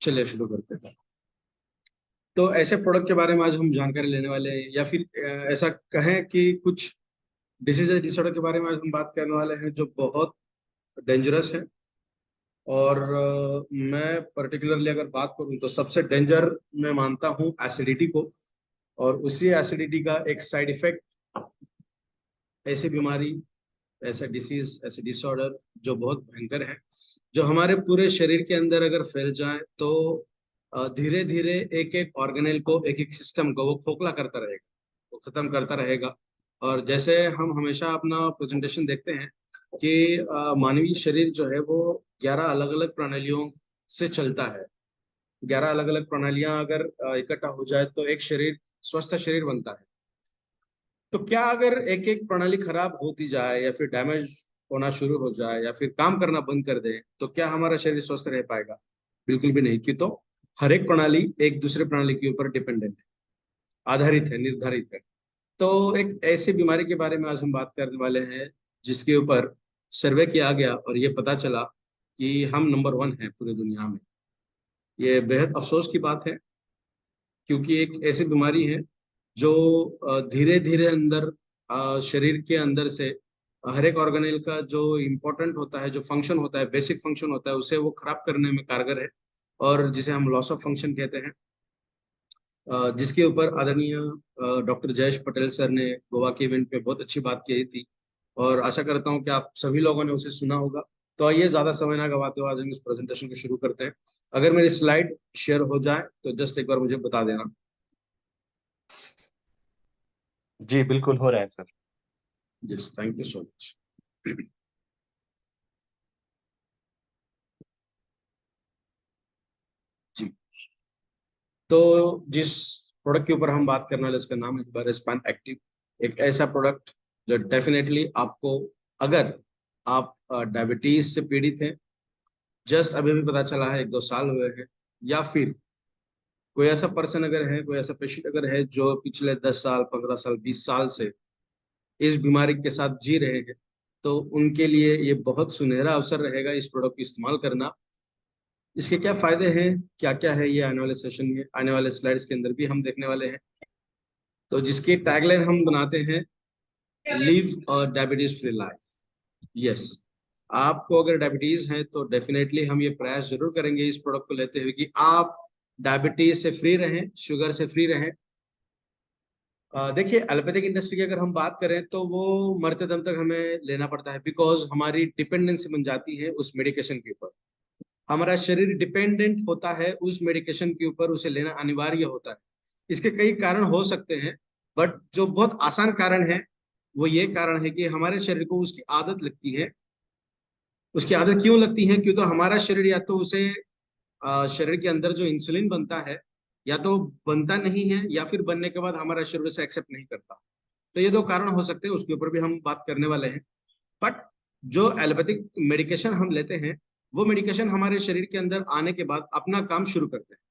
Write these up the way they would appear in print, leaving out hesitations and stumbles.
चलिए शुरू करते हैं। तो ऐसे प्रोडक्ट के बारे में आज हम जानकारी लेने वाले हैं, या फिर ऐसा कहें कि कुछ डिसीज डिसऑर्डर के बारे में आज हम बात करने वाले हैं जो बहुत डेंजरस है। और मैं पर्टिकुलरली अगर बात करूं तो सबसे डेंजर मैं मानता हूं एसिडिटी को। और उसी एसिडिटी का एक साइड इफेक्ट, ऐसी बीमारी, ऐसा डिसीज, ऐसे डिसऑर्डर जो बहुत भयंकर है, जो हमारे पूरे शरीर के अंदर अगर फैल जाए तो धीरे धीरे एक एक ऑर्गेनेल को, एक एक सिस्टम को वो खोखला करता रहेगा, वो खत्म करता रहेगा। और जैसे हम हमेशा अपना प्रेजेंटेशन देखते हैं कि मानवीय शरीर जो है वो 11 अलग अलग प्रणालियों से चलता है। 11 अलग अलग प्रणालियां अगर इकट्ठा हो जाए तो एक शरीर, स्वस्थ शरीर बनता है। तो क्या अगर एक एक प्रणाली खराब होती जाए या फिर डैमेज होना शुरू हो जाए या फिर काम करना बंद कर दे तो क्या हमारा शरीर स्वस्थ रह पाएगा? बिल्कुल भी नहीं। क्यों? तो हर एक प्रणाली एक दूसरे प्रणाली के ऊपर डिपेंडेंट है, आधारित है, निर्धारित है। तो एक ऐसी बीमारी के बारे में आज हम बात करने वाले हैं जिसके ऊपर सर्वे किया गया और ये पता चला कि हम नंबर 1 है पूरी दुनिया में। ये बेहद अफसोस की बात है, क्योंकि एक ऐसी बीमारी है जो धीरे धीरे अंदर, शरीर के अंदर से हर एक ऑर्गेनेल का जो इम्पोर्टेंट होता है, जो फंक्शन होता है, बेसिक फंक्शन होता है, उसे वो खराब करने में कारगर है। और जिसे हम लॉस ऑफ फंक्शन कहते हैं, जिसके ऊपर आदरणीय डॉक्टर जयेश पटेल सर ने गोवा के इवेंट पे बहुत अच्छी बात कही थी। और आशा करता हूँ कि आप सभी लोगों ने उसे सुना होगा। तो आइए ज्यादा समय ना गवाते हुए आज हम इस प्रेजेंटेशन को शुरू करते हैं। अगर मेरी स्लाइड शेयर हो जाए तो जस्ट एक बार मुझे बता देना। जी बिल्कुल हो रहा है सर। Yes, thank you so much. जी, तो जिस प्रोडक्ट के ऊपर हम बात करने वाले उसका नाम है बरस्पैन एक्टिव। एक ऐसा प्रोडक्ट जो डेफिनेटली आपको, अगर आप डायबिटीज से पीड़ित हैं, जस्ट अभी भी पता चला है 1-2 साल हुए हैं, या फिर कोई ऐसा पर्सन अगर है, कोई ऐसा पेशेंट अगर है जो पिछले 10 साल, 15 साल, 20 साल से इस बीमारी के साथ जी रहे हैं, तो उनके लिए ये बहुत सुनहरा अवसर रहेगा इस प्रोडक्ट को इस्तेमाल करना। इसके क्या फायदे हैं, क्या क्या है, ये आने वाले सेशन में, आने वाले स्लाइड्स के अंदर भी हम देखने वाले हैं। तो जिसकी टैगलाइन हम बनाते हैं, live a diabetes free life. Yes, आपको अगर डायबिटीज है तो डेफिनेटली हम ये प्रयास जरूर करेंगे इस प्रोडक्ट को लेते हुए कि आप डायबिटीज से फ्री रहें, शुगर से फ्री रहें। देखिए, एलोपैथिक इंडस्ट्री की अगर हम बात करें तो वो मरते दम तक हमें लेना पड़ता है, बिकॉज हमारी डिपेंडेंसी बन जाती है उस मेडिकेशन के ऊपर। हमारा शरीर डिपेंडेंट होता है उस मेडिकेशन के ऊपर, उसे लेना अनिवार्य होता है। इसके कई कारण हो सकते हैं, बट जो बहुत आसान कारण है वो ये कारण है कि हमारे शरीर को उसकी आदत लगती है। उसकी आदत क्यों लगती है? क्यों? तो हमारा शरीर या तो उसे, शरीर के अंदर जो इंसुलिन बनता है, या तो बनता नहीं है, या फिर बनने के बाद हमारा शरीर उसे एक्सेप्ट नहीं करता। तो ये 2 कारण हो सकते हैं, उसके ऊपर भी हम बात करने वाले हैं। बट जो एलोपैथिक मेडिकेशन हम लेते हैं, वो मेडिकेशन हमारे शरीर के अंदर आने के बाद अपना काम शुरू करते हैं।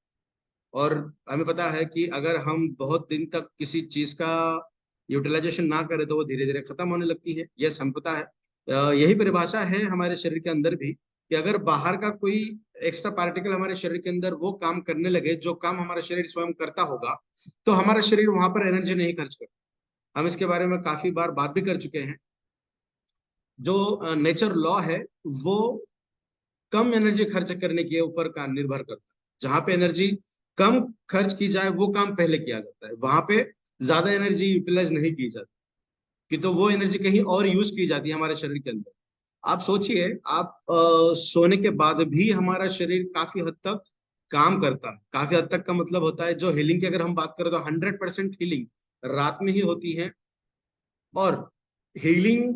और हमें पता है कि अगर हम बहुत दिन तक किसी चीज का यूटिलाइजेशन ना करें तो वो धीरे धीरे खत्म होने लगती है। यह हम पता है, यही परिभाषा है हमारे शरीर के अंदर भी, कि अगर बाहर का कोई एक्स्ट्रा पार्टिकल हमारे शरीर के अंदर वो काम करने लगे जो काम हमारा शरीर स्वयं करता होगा, तो हमारा शरीर वहां पर एनर्जी नहीं खर्च करता। हम इसके बारे में काफी बार बात भी कर चुके हैं। जो नेचर लॉ है वो कम एनर्जी खर्च करने के ऊपर का निर्भर करता है। जहां पे एनर्जी कम खर्च की जाए वो काम पहले किया जाता है, वहां पे ज्यादा एनर्जी यूटिलाइज नहीं की जाती, कि तो वो एनर्जी कहीं और यूज की जाती है हमारे शरीर के अंदर। आप सोचिए, आप सोने के बाद भी हमारा शरीर काफी हद तक काम करता है। काफी हद तक का मतलब होता है, जो हीलिंग की अगर हम बात करें तो 100% हीलिंग रात में ही होती है। और हीलिंग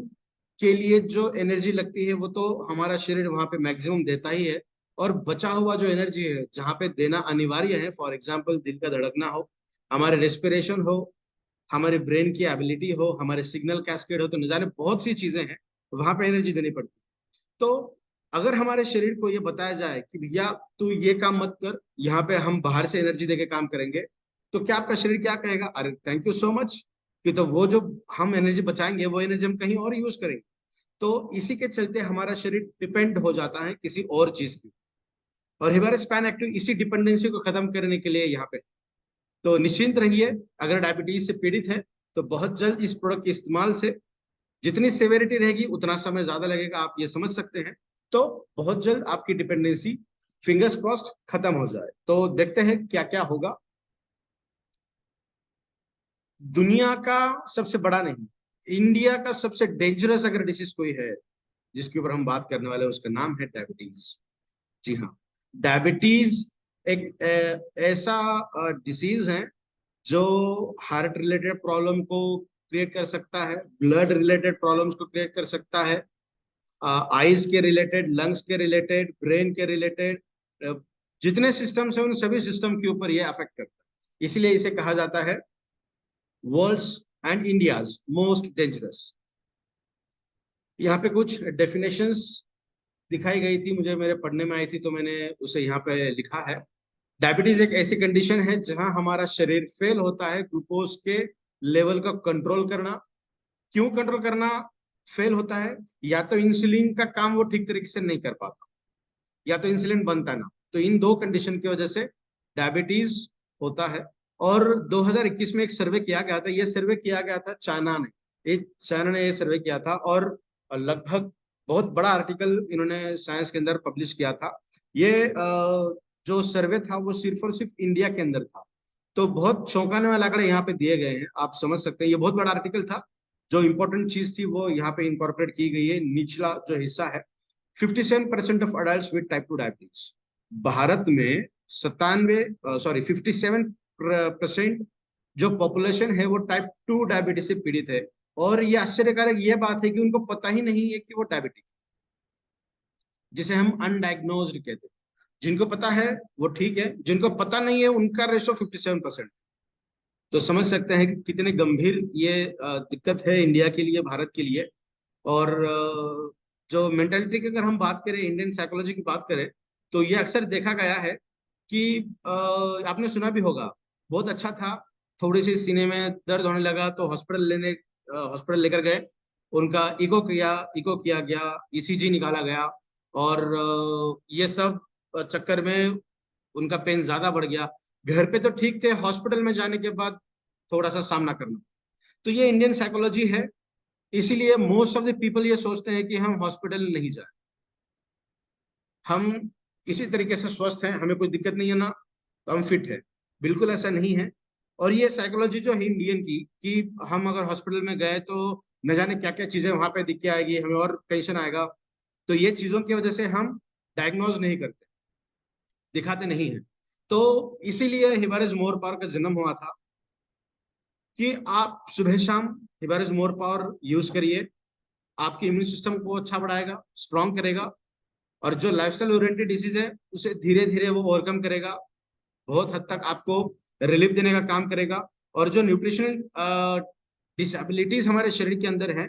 के लिए जो एनर्जी लगती है वो तो हमारा शरीर वहां पे मैक्सिमम देता ही है। और बचा हुआ जो एनर्जी है जहाँ पे देना अनिवार्य है, फॉर एग्जाम्पल दिल का धड़कना हो, हमारे रेस्पिरेशन हो, हमारे ब्रेन की एबिलिटी हो, हमारे सिग्नल कैस्केड हो, तो न जाने बहुत सी चीजें हैं, वहां पे एनर्जी देनी पड़ती है। तो अगर हमारे शरीर को ये बताया जाए कि भैया तू ये काम मत कर, यहाँ पे हम बाहर से एनर्जी देके काम करेंगे, तो क्या आपका शरीर क्या कहेगा? अरे थैंक यू सो मच, कि तो वो जो हम एनर्जी बचाएंगे वो एनर्जी हम कहीं और यूज करेंगे। तो इसी के चलते हमारा शरीर डिपेंड हो जाता है किसी और चीज की। और हिबारिस पैन एक्टिव इसी डिपेंडेंसी को खत्म करने के लिए यहाँ पे। तो निश्चिंत रहिए, अगर डायबिटीज से पीड़ित है तो बहुत जल्द इस प्रोडक्ट के इस्तेमाल से जितनी सेवेरिटी रहेगी उतना समय ज्यादा लगेगा, आप ये समझ सकते हैं। तो बहुत जल्द आपकी डिपेंडेंसी, फिंगर्स क्रॉस्ड, खत्म हो जाए। तो देखते हैं क्या क्या होगा। दुनिया का सबसे बड़ा नहीं, इंडिया का सबसे डेंजरस अगर डिसीज कोई है जिसके ऊपर हम बात करने वाले हैं, उसका नाम है डायबिटीज। जी हाँ, डायबिटीज एक ऐसा डिसीज है जो हार्ट रिलेटेड प्रॉब्लम को क्रिएट कर सकता है, ब्लड रिलेटेड प्रॉब्लम्स को क्रिएट कर सकता है, आईज के रिलेटेड, लंग्स के रिलेटेड, ब्रेन के रिलेटेड, जितने सिस्टम्स हैं उन सभी सिस्टम के ऊपर ये अफेक्ट करता है। इसलिए इसे कहा जाता है world's and India's most dangerous. यहाँ पे कुछ डेफिनेशंस दिखाई गई थी, मुझे मेरे पढ़ने में आई थी तो मैंने उसे यहाँ पे लिखा है। डायबिटीज एक ऐसी कंडीशन है जहां हमारा शरीर फेल होता है ग्लूकोज के लेवल का कंट्रोल करना। क्यों कंट्रोल करना फेल होता है? या तो इंसुलिन का काम वो ठीक तरीके से नहीं कर पाता, या तो इंसुलिन बनता ना। तो इन दो कंडीशन की वजह से डायबिटीज होता है। और 2021 में एक सर्वे किया गया था, ये सर्वे किया गया था चाइना ने, चाइना ने ये सर्वे किया था, और लगभग बहुत बड़ा आर्टिकल इन्होंने साइंस के अंदर पब्लिश किया था। ये जो सर्वे था वो सिर्फ और सिर्फ इंडिया के अंदर था। तो बहुत चौंकाने वाले आंकड़े यहाँ पे दिए गए हैं, आप समझ सकते हैं। ये बहुत बड़ा आर्टिकल था, जो इंपॉर्टेंट चीज थी वो यहाँ पे इंकॉर्पोरेट की गई है। निचला जो हिस्सा है, 57% of adult with type 2 diabetes. Bharat में 57% जो पॉपुलेशन है वो टाइप 2 डायबिटीज से पीड़ित है। और ये आश्चर्यकारक ये बात है कि उनको पता ही नहीं है कि वो डायबिटिक, जिसे हम अनडायग्नोज्ड कहते हैं। जिनको पता है वो ठीक है, जिनको पता नहीं है उनका रेशो 57%। तो समझ सकते हैं कि कितने गंभीर ये दिक्कत है इंडिया के लिए, भारत के लिए। और जो मेंटेलिटी की अगर हम बात करें, इंडियन साइकोलॉजी की बात करें, तो ये अक्सर देखा गया है कि आपने सुना भी होगा, बहुत अच्छा था, थोड़ी सी सीने में दर्द होने लगा तो हॉस्पिटल लेकर गए, उनका इको किया गया, ईसीजी निकाला गया, और ये सब चक्कर में उनका पेन ज्यादा बढ़ गया। घर पे तो ठीक थे, हॉस्पिटल में जाने के बाद थोड़ा सा सामना करना। तो ये इंडियन साइकोलॉजी है। इसीलिए मोस्ट ऑफ द पीपल ये सोचते हैं कि हम हॉस्पिटल नहीं जाए, हम इसी तरीके से स्वस्थ हैं, हमें कोई दिक्कत नहीं है ना, तो हम फिट है। बिल्कुल ऐसा नहीं है। और ये साइकोलॉजी जो है इंडियन की, कि हम अगर हॉस्पिटल में गए तो न जाने क्या क्या चीजें वहां पे दिख के आएगी, हमें और टेंशन आएगा। तो ये चीजों की वजह से हम डायग्नोज नहीं करते, दिखाते नहीं है। तो इसीलिए हिबारिस मोर पावर का जन्म हुआ था कि आप सुबह शाम हिबारिस मोर पावर यूज करिए, आपके इम्यून सिस्टम को अच्छा बढ़ाएगा, स्ट्रांग करेगा, और जो लाइफस्टाइल ओरिएंटेड डिसीज है उसे धीरे धीरे वो ओवरकम करेगा, बहुत हद तक आपको रिलीफ देने का काम करेगा। और जो न्यूट्रिशनल डिसेबिलिटीज हमारे शरीर के अंदर है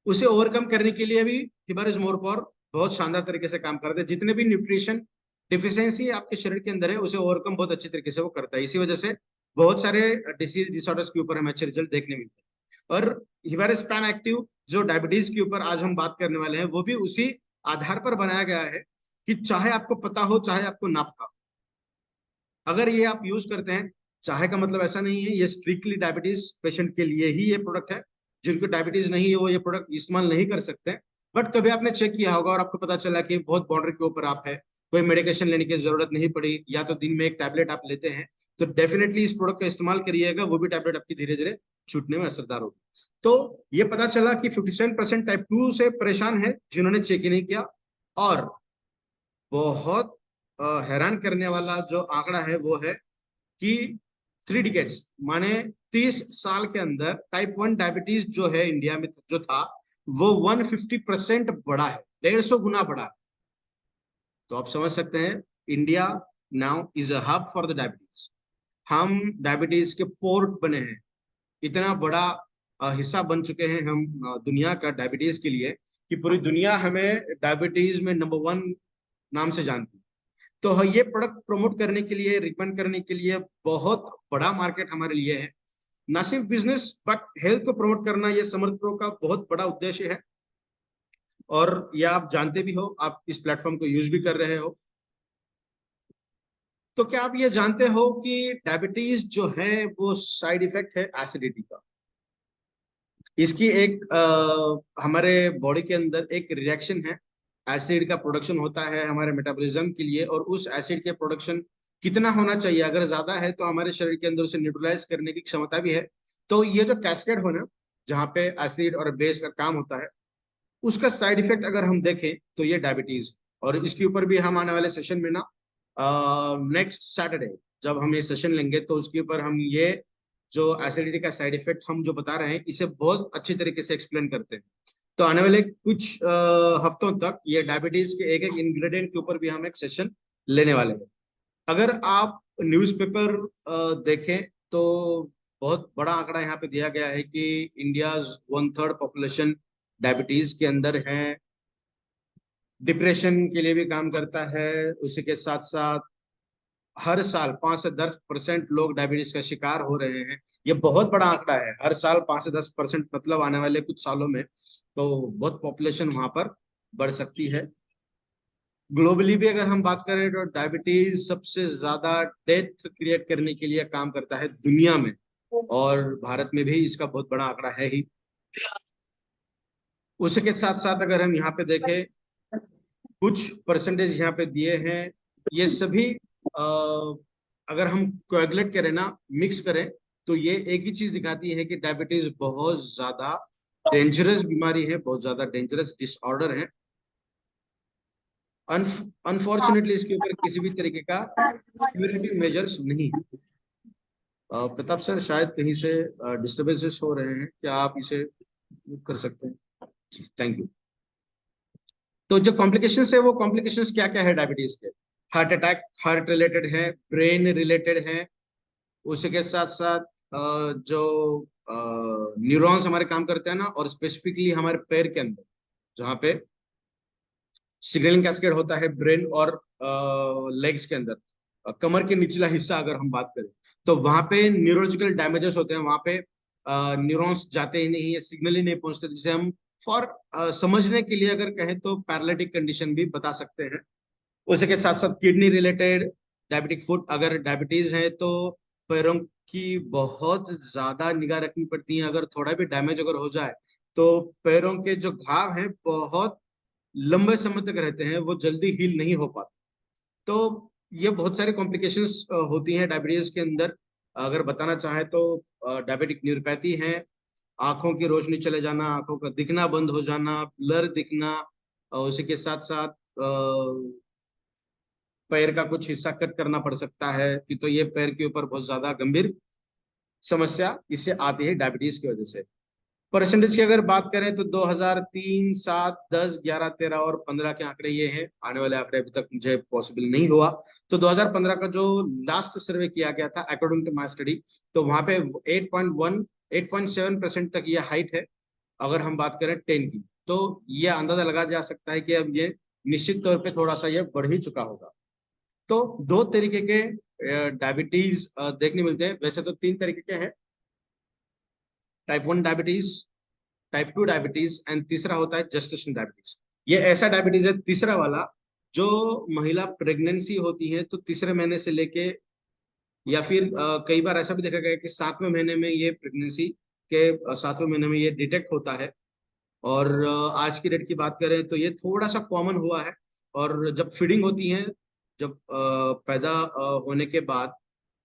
उसे ओवरकम करने के लिए भी हिबारिस मोर पावर बहुत शानदार तरीके से काम करते हैं। जितने भी न्यूट्रिशन डिफिशियंसी आपके शरीर के अंदर है उसे ओवरकम बहुत अच्छी तरीके से वो करता है। इसी वजह से बहुत सारे डिसीज डिसऑर्डर्स के ऊपर हमें अच्छे रिजल्ट देखने मिलते हैं। और हिबारिस पैन एक्टिव जो डायबिटीज के ऊपर आज हम बात करने वाले हैं, वो भी उसी आधार पर बनाया गया है कि चाहे आपको पता हो चाहे आपको ना पता, अगर ये आप यूज करते हैं, चाहे का मतलब ऐसा नहीं है ये स्ट्रिक्टली डायबिटीज पेशेंट के लिए ही ये प्रोडक्ट है, जिनको डायबिटीज नहीं है वो ये प्रोडक्ट इस्तेमाल नहीं कर सकते। बट कभी आपने चेक किया होगा और आपको पता चला कि बहुत बाउंड्री के ऊपर आप है, कोई मेडिकेशन लेने की जरूरत नहीं पड़ी, या तो दिन में एक टैबलेट आप लेते हैं, तो डेफिनेटली इस प्रोडक्ट का इस्तेमाल करिएगा, वो भी टैबलेट आपकी धीरे धीरे छूटने में असरदार होगी। तो ये पता चला कि 57% टाइप 2 से परेशान है जिन्होंने चेक ही नहीं किया। और बहुत हैरान करने वाला जो आंकड़ा है वो है कि 3 डिकेट्स माने 30 साल के अंदर टाइप 1 डायबिटीज जो है इंडिया में जो था वो 150% बढ़ा है, 150 गुना बढ़ा है। तो आप समझ सकते हैं, India now is a hub for the diabetes. हम डायबिटीज के पोर्ट बने हैं, इतना बड़ा हिस्सा बन चुके हैं हम दुनिया का डायबिटीज के लिए, कि पूरी दुनिया हमें डायबिटीज में नंबर 1 नाम से जानती है। तो ये प्रोडक्ट प्रमोट करने के लिए, रिकमेंड करने के लिए बहुत बड़ा मार्केट हमारे लिए है। ना सिर्फ बिजनेस बट हेल्थ को प्रमोट करना ये समर्थ प्रो का बहुत बड़ा उद्देश्य है। और ये आप जानते भी हो, आप इस प्लेटफॉर्म को यूज भी कर रहे हो। तो क्या आप ये जानते हो कि डायबिटीज जो है वो साइड इफेक्ट है एसिडिटी का। इसकी एक हमारे बॉडी के अंदर एक रिएक्शन है, एसिड का प्रोडक्शन होता है हमारे मेटाबॉलिज्म के लिए, और उस एसिड के प्रोडक्शन कितना होना चाहिए, अगर ज्यादा है तो हमारे शरीर के अंदर उसे न्यूट्रलाइज करने की क्षमता भी है। तो ये जो कैस्केड होना, जहाँ पे एसिड और बेस का काम होता है, उसका साइड इफेक्ट अगर हम देखें तो ये डायबिटीज। और इसके ऊपर भी हम आने वाले सेशन में ना, नेक्स्ट सैटरडे जब हम ये सेशन लेंगे तो उसके ऊपर हम ये जो एसिडिटी का साइड इफेक्ट हम जो बता रहे हैं इसे बहुत अच्छी तरीके से एक्सप्लेन करते हैं। तो आने वाले कुछ हफ्तों तक ये डायबिटीज के एक एक इंग्रेडिएंट के ऊपर भी हम एक सेशन लेने वाले हैं। अगर आप न्यूज़पेपर देखें तो बहुत बड़ा आंकड़ा यहाँ पे दिया गया है कि इंडिया 1/3 पॉपुलेशन डायबिटीज के अंदर है। डिप्रेशन के लिए भी काम करता है। उसी के साथ साथ हर साल 5 से 10% लोग डायबिटीज का शिकार हो रहे हैं। ये बहुत बड़ा आंकड़ा है, हर साल 5 से 10%, मतलब आने वाले कुछ सालों में तो बहुत पॉपुलेशन वहां पर बढ़ सकती है। ग्लोबली भी अगर हम बात करें तो डायबिटीज सबसे ज्यादा डेथ क्रिएट करने के लिए काम करता है दुनिया में, और भारत में भी इसका बहुत बड़ा आंकड़ा है ही। उसी के साथ साथ अगर हम यहाँ पे देखें, कुछ परसेंटेज यहाँ पे दिए हैं। ये सभी अगर हम कोएगुलेट करें ना, मिक्स करें, तो ये एक ही चीज दिखाती है कि डायबिटीज बहुत ज्यादा डेंजरस बीमारी है, बहुत ज्यादा डेंजरस डिसऑर्डर है। अनफॉर्चुनेटली इसके ऊपर किसी भी तरीके का क्यूरेटिव मेजर्स नहीं है। प्रताप सर शायद कहीं से डिस्टर्बेंसेस हो रहे हैं, क्या आप इसे कर सकते हैं? Thank you. तो जो कॉम्प्लिकेशंस है वो कॉम्प्लिकेशंस क्या क्या है डायबिटीज के? हार्ट अटैक, हार्ट रिलेटेड है, ब्रेन रिलेटेड है। उसी के साथ साथ जो न्यूरॉन्स हमारे काम करते हैं ना, और स्पेसिफिकली हमारे पैर के अंदर जहाँ पे सिग्नलिंग कैस्केड होता है ब्रेन और लेग्स के अंदर, कमर के निचला हिस्सा अगर हम बात करें, तो वहां पे न्यूरोलॉजिकल डैमेजेस होते हैं। वहां पे न्यूरॉन्स जाते ही नहीं है, सिग्नल ही नहीं पहुंचते, जिसे हम फॉर समझने के लिए अगर कहें तो पैरालिटिक कंडीशन भी बता सकते हैं। उसी के साथ साथ किडनी रिलेटेड, डायबिटिक फुट, अगर डायबिटीज है तो पैरों की बहुत ज्यादा निगाह रखनी पड़ती है। अगर थोड़ा भी डैमेज अगर हो जाए तो पैरों के जो घाव हैं बहुत लंबे समय तक रहते हैं, वो जल्दी हील नहीं हो पाते। तो ये बहुत सारी कॉम्प्लिकेशंस होती हैं डायबिटीज के अंदर। अगर बताना चाहें तो डायबिटिक न्यूरोपैथी है, आंखों की रोशनी चले जाना, आंखों का दिखना बंद हो जाना, ब्लर दिखना, और उसी के साथ साथ पैर का कुछ हिस्सा कट करना पड़ सकता है कि, तो ये पैर के ऊपर बहुत ज्यादा गंभीर समस्या इससे आती है डायबिटीज की वजह से। परसेंटेज की अगर बात करें तो 2003, 7, 10, 11, 13 और 15 के आंकड़े ये हैं। आने वाले आंकड़े अभी तक मुझे पॉसिबल नहीं हुआ। तो 2015 का जो लास्ट सर्वे किया गया था अकॉर्डिंग टू माई स्टडी, तो वहां पे 8.1, 8.7% तक ये हाइट है। अगर हम बात करें 10 की, तो ये अंदाजा लगा जा सकता है कि अब ये निश्चित तौर पे थोड़ा सा ये बढ़ ही चुका होगा। तो दो तरीके के डायबिटीज देखने मिलते हैं। वैसे तो तीन तरीके के हैं, type 1 diabetes, type 2 diabetes and तीसरा होता है जेस्टेशन डायबिटीज। ये ऐसा डायबिटीज है तीसरा वाला, जो महिला प्रेगनेंसी होती है तो तीसरे महीने से लेके, या फिर कई बार ऐसा भी देखा गया है कि 7वें महीने में ये प्रेगनेंसी के 7वें महीने में ये डिटेक्ट होता है। और आज की डेट की बात करें तो ये थोड़ा सा कॉमन हुआ है। और जब फीडिंग होती है, जब पैदा होने के बाद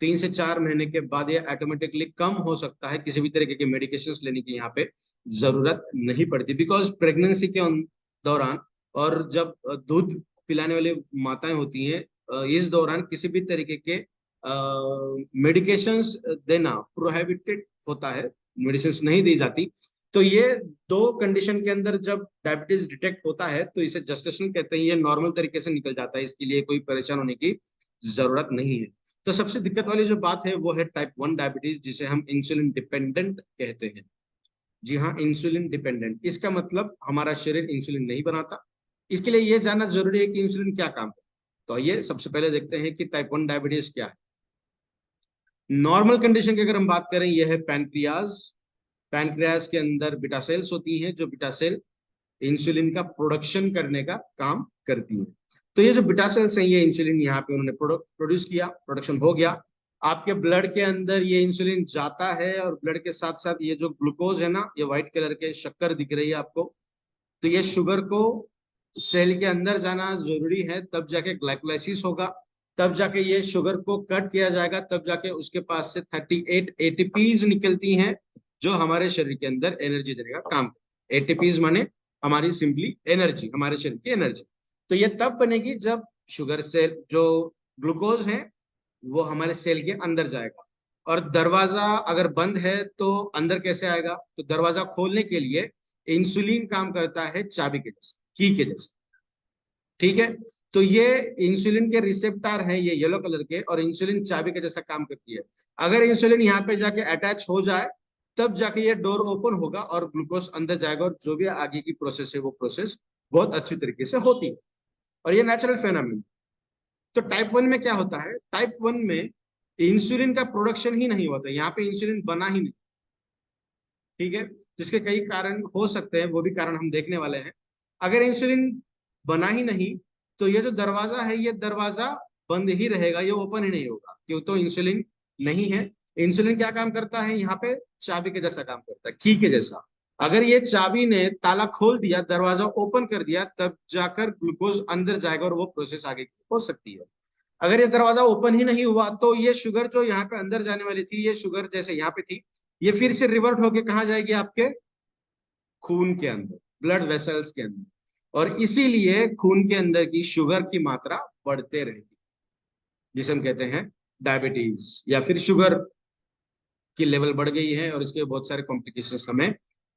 3 से 4 महीने के बाद ये ऑटोमेटिकली कम हो सकता है। किसी भी तरीके के मेडिकेशंस लेने की यहाँ पे जरूरत नहीं पड़ती, बिकॉज प्रेगनेंसी के दौरान, और जब दूध पिलाने वाली माताएं होती हैं, इस दौरान किसी भी तरीके के मेडिकेशंस देना प्रोहिबिटेड होता है, मेडिसिन नहीं दी जाती। तो ये दो कंडीशन के अंदर जब डायबिटीज डिटेक्ट होता है तो इसे जस्टेशन कहते हैं। ये नॉर्मल तरीके से निकल जाता है, इसके लिए कोई परेशान होने की जरूरत नहीं है। तो सबसे दिक्कत वाली जो बात है वो है टाइप 1 डायबिटीज, जिसे हम इंसुलिन डिपेंडेंट कहते हैं। जी हाँ, इंसुलिन डिपेंडेंट, इसका मतलब हमारा शरीर इंसुलिन नहीं बनाता। इसके लिए ये जानना जरूरी है कि इंसुलिन क्या काम है। तो ये सबसे पहले देखते हैं कि टाइप 1 डायबिटीज क्या है। नॉर्मल कंडीशन की अगर हम बात करें, यह है पैनक्रियाज। पैनक्रियाज के अंदर बीटा सेल्स होती हैं, जो बीटा सेल इंसुलिन का प्रोडक्शन करने का काम करती है। तो ये जो बीटा सेल्स हैं, ये इंसुलिन यहाँ पे उन्होंने प्रोड्यूस किया, प्रोडक्शन हो गया। आपके ब्लड के अंदर ये इंसुलिन जाता है, और ब्लड के साथ साथ ये जो ग्लूकोज है ना, ये व्हाइट कलर के शक्कर दिख रही है आपको, तो ये शुगर को सेल के अंदर जाना जरूरी है, तब जाके ग्लाइकोलाइसिस होगा, तब जाके ये शुगर को कट किया जाएगा, तब जाके उसके पास से 38 एटीपीज निकलती हैं, जो हमारे शरीर के अंदर एनर्जी देने का काम करती है। एटीपीज माने हमारी सिंपली एनर्जी, हमारे शरीर की एनर्जी। तो ये तब बनेगी जब शुगर सेल जो ग्लूकोज है वो हमारे सेल के अंदर जाएगा। और दरवाजा अगर बंद है तो अंदर कैसे आएगा? तो दरवाजा खोलने के लिए इंसुलिन काम करता है चाबी के जैसे, की के जैसे। ठीक है, तो ये इंसुलिन के रिसेप्टर हैं ये येलो कलर के, और इंसुलिन चाबी के जैसा काम करती है। अगर इंसुलिन यहाँ पे जाके अटैच हो जाए, तब जाके ये डोर ओपन होगा और ग्लूकोज अंदर जाएगा, और जो भी आगे की प्रोसेस है वो प्रोसेस बहुत अच्छी तरीके से होती है। और ये नेचुरल फेनोमेन। तो टाइप 1 में क्या होता है? टाइप 1 में इंसुलिन का प्रोडक्शन ही नहीं होता, यहाँ पे इंसुलिन बना ही नहीं। ठीक है, जिसके कई कारण हो सकते हैं, वो भी कारण हम देखने वाले हैं। अगर इंसुलिन बना ही नहीं, तो ये जो दरवाजा है, ये दरवाजा बंद ही रहेगा, ये ओपन ही नहीं होगा, क्यों? तो इंसुलिन नहीं है। इंसुलिन क्या काम करता है? यहाँ पे चाबी के जैसा काम करता है, की के जैसा। अगर ये चाबी ने ताला खोल दिया, दरवाजा ओपन कर दिया, तब जाकर ग्लूकोज अंदर जाएगा और वो प्रोसेस आगे हो सकती है। अगर ये दरवाजा ओपन ही नहीं हुआ, तो ये शुगर जो यहाँ पे अंदर जाने वाली थी, ये शुगर जैसे यहाँ पे थी, ये फिर से रिवर्ट होके कहाँ जाएगी? आपके खून के अंदर, ब्लड वेसल्स के अंदर। और इसीलिए खून के अंदर की शुगर की मात्रा बढ़ते रहेगी, जिसे हम कहते हैं डायबिटीज, या फिर शुगर की लेवल बढ़ गई है, और इसके बहुत सारे कॉम्प्लिकेशंस हमें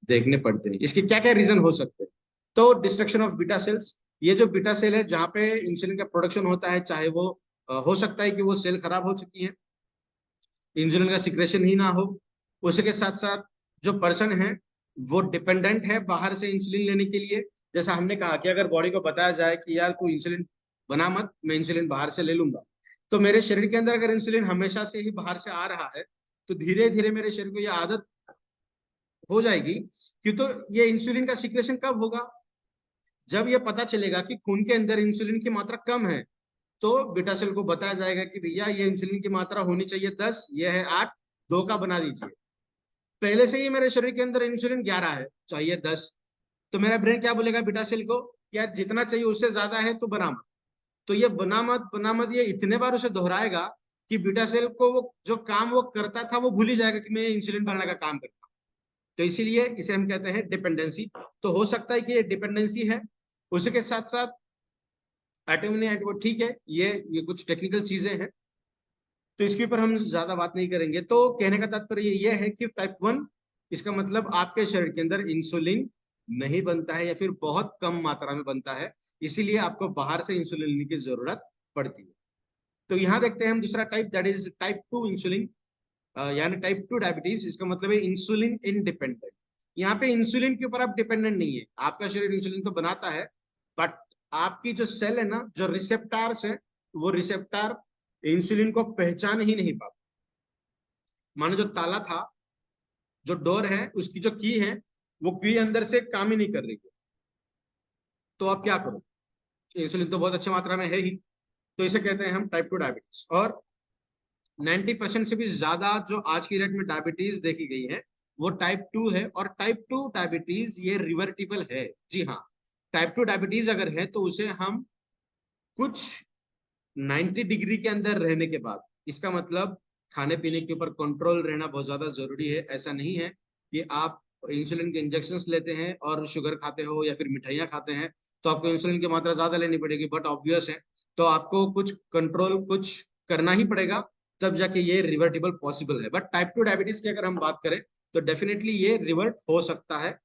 देखने पड़ते हैं। इसके क्या क्या रीजन हो सकते हैं? तो डिस्ट्रक्शन ऑफ बीटा सेल्स। ये जो बीटा सेल है जहाँ पे इंसुलिन का प्रोडक्शन होता है, चाहे वो हो सकता है कि वो सेल खराब हो चुकी है, इंसुलिन का सिक्रेशन ही ना हो। उसके साथ साथ जो पर्सन है वो डिपेंडेंट है बाहर से इंसुलिन लेने के लिए। जैसा हमने कहा कि अगर बॉडी को बताया जाए कि यार तू इंसुलिन बना मत, मैं इंसुलिन बाहर से ले लूंगा, तो मेरे शरीर के अंदर अगर इंसुलिन हमेशा से ही बाहर से आ रहा है, तो धीरे धीरे मेरे शरीर को यह आदत हो जाएगी कि तो ये इंसुलिन का सिक्रेशन कब होगा? जब ये पता चलेगा कि खून के अंदर इंसुलिन की मात्रा कम है, तो बीटा सेल को बताया जाएगा कि भैया ये इंसुलिन की मात्रा होनी चाहिए 10, ये है 8, 2 का बना दीजिए। पहले से ही मेरे शरीर के अंदर इंसुलिन 11 है, चाहिए 10। तो मेरा ब्रेन क्या बोलेगा बीटा सेल को? यार जितना चाहिए उससे ज्यादा है तो बना मत। तो ये बना मत ये इतने बार उसे दोहराएगा कि बीटा सेल को वो जो काम वो करता था वो भूल ही जाएगा कि मैं इंसुलिन बनाने का काम करता हूँ। तो इसीलिए इसे हम कहते हैं डिपेंडेंसी। तो हो सकता है कि ये डिपेंडेंसी है। उसके साथ साथ एटोमिनी एंटीबॉडी, ठीक है, ये कुछ टेक्निकल चीजें हैं, तो इसके ऊपर हम ज्यादा बात नहीं करेंगे। तो कहने का तात्पर्य ये है कि टाइप 1, इसका मतलब आपके शरीर के अंदर इंसुलिन नहीं बनता है, या फिर बहुत कम मात्रा में बनता है, इसीलिए आपको बाहर से इंसुलिन लेने की जरूरत पड़ती है। तो यहाँ देखते हैं हम दूसरा type, that is type 2 insulin, यानी टाइप 2 डायबिटीज। इसका मतलब है इंसुलिन इंडिपेंडेंट। यहाँ पे इंसुलिन के ऊपर आप डिपेंडेंट नहीं है, आपका शरीर इंसुलिन तो बनाता है, बट आपकी जो सेल है ना, जो रिसेप्टार्स है, वो रिसेप्टार इंसुलिन को पहचान ही नहीं पाते। मानो जो ताला था, जो डोर है, उसकी जो की है, वो की अंदर से काम ही नहीं कर रही है, तो आप क्या करो? इंसुलिन तो बहुत अच्छी मात्रा में है ही। तो इसे कहते हैं हम टाइप 2 डायबिटीज। और 90% से भी ज्यादा जो आज की डेट में डायबिटीज देखी गई है, वो टाइप 2 है। और टाइप 2 डायबिटीज ये रिवर्टिबल है। जी हाँ, टाइप 2 डायबिटीज अगर है तो उसे हम कुछ 90 डिग्री के अंदर रहने के बाद, इसका मतलब खाने पीने के ऊपर कंट्रोल रहना बहुत ज्यादा जरूरी है। ऐसा नहीं है कि आप इंसुलिन के इंजेक्शन लेते हैं और शुगर खाते हो या फिर मिठाइयाँ खाते हैं तो आपको इंसुलिन की मात्रा ज्यादा लेनी पड़ेगी, बट ऑब्वियस है। तो आपको कुछ कंट्रोल कुछ करना ही पड़ेगा, तब जाके ये रिवर्टिबल पॉसिबल है। बट टाइप 2 डायबिटीज की अगर हम बात करें तो डेफिनेटली ये रिवर्ट हो सकता है,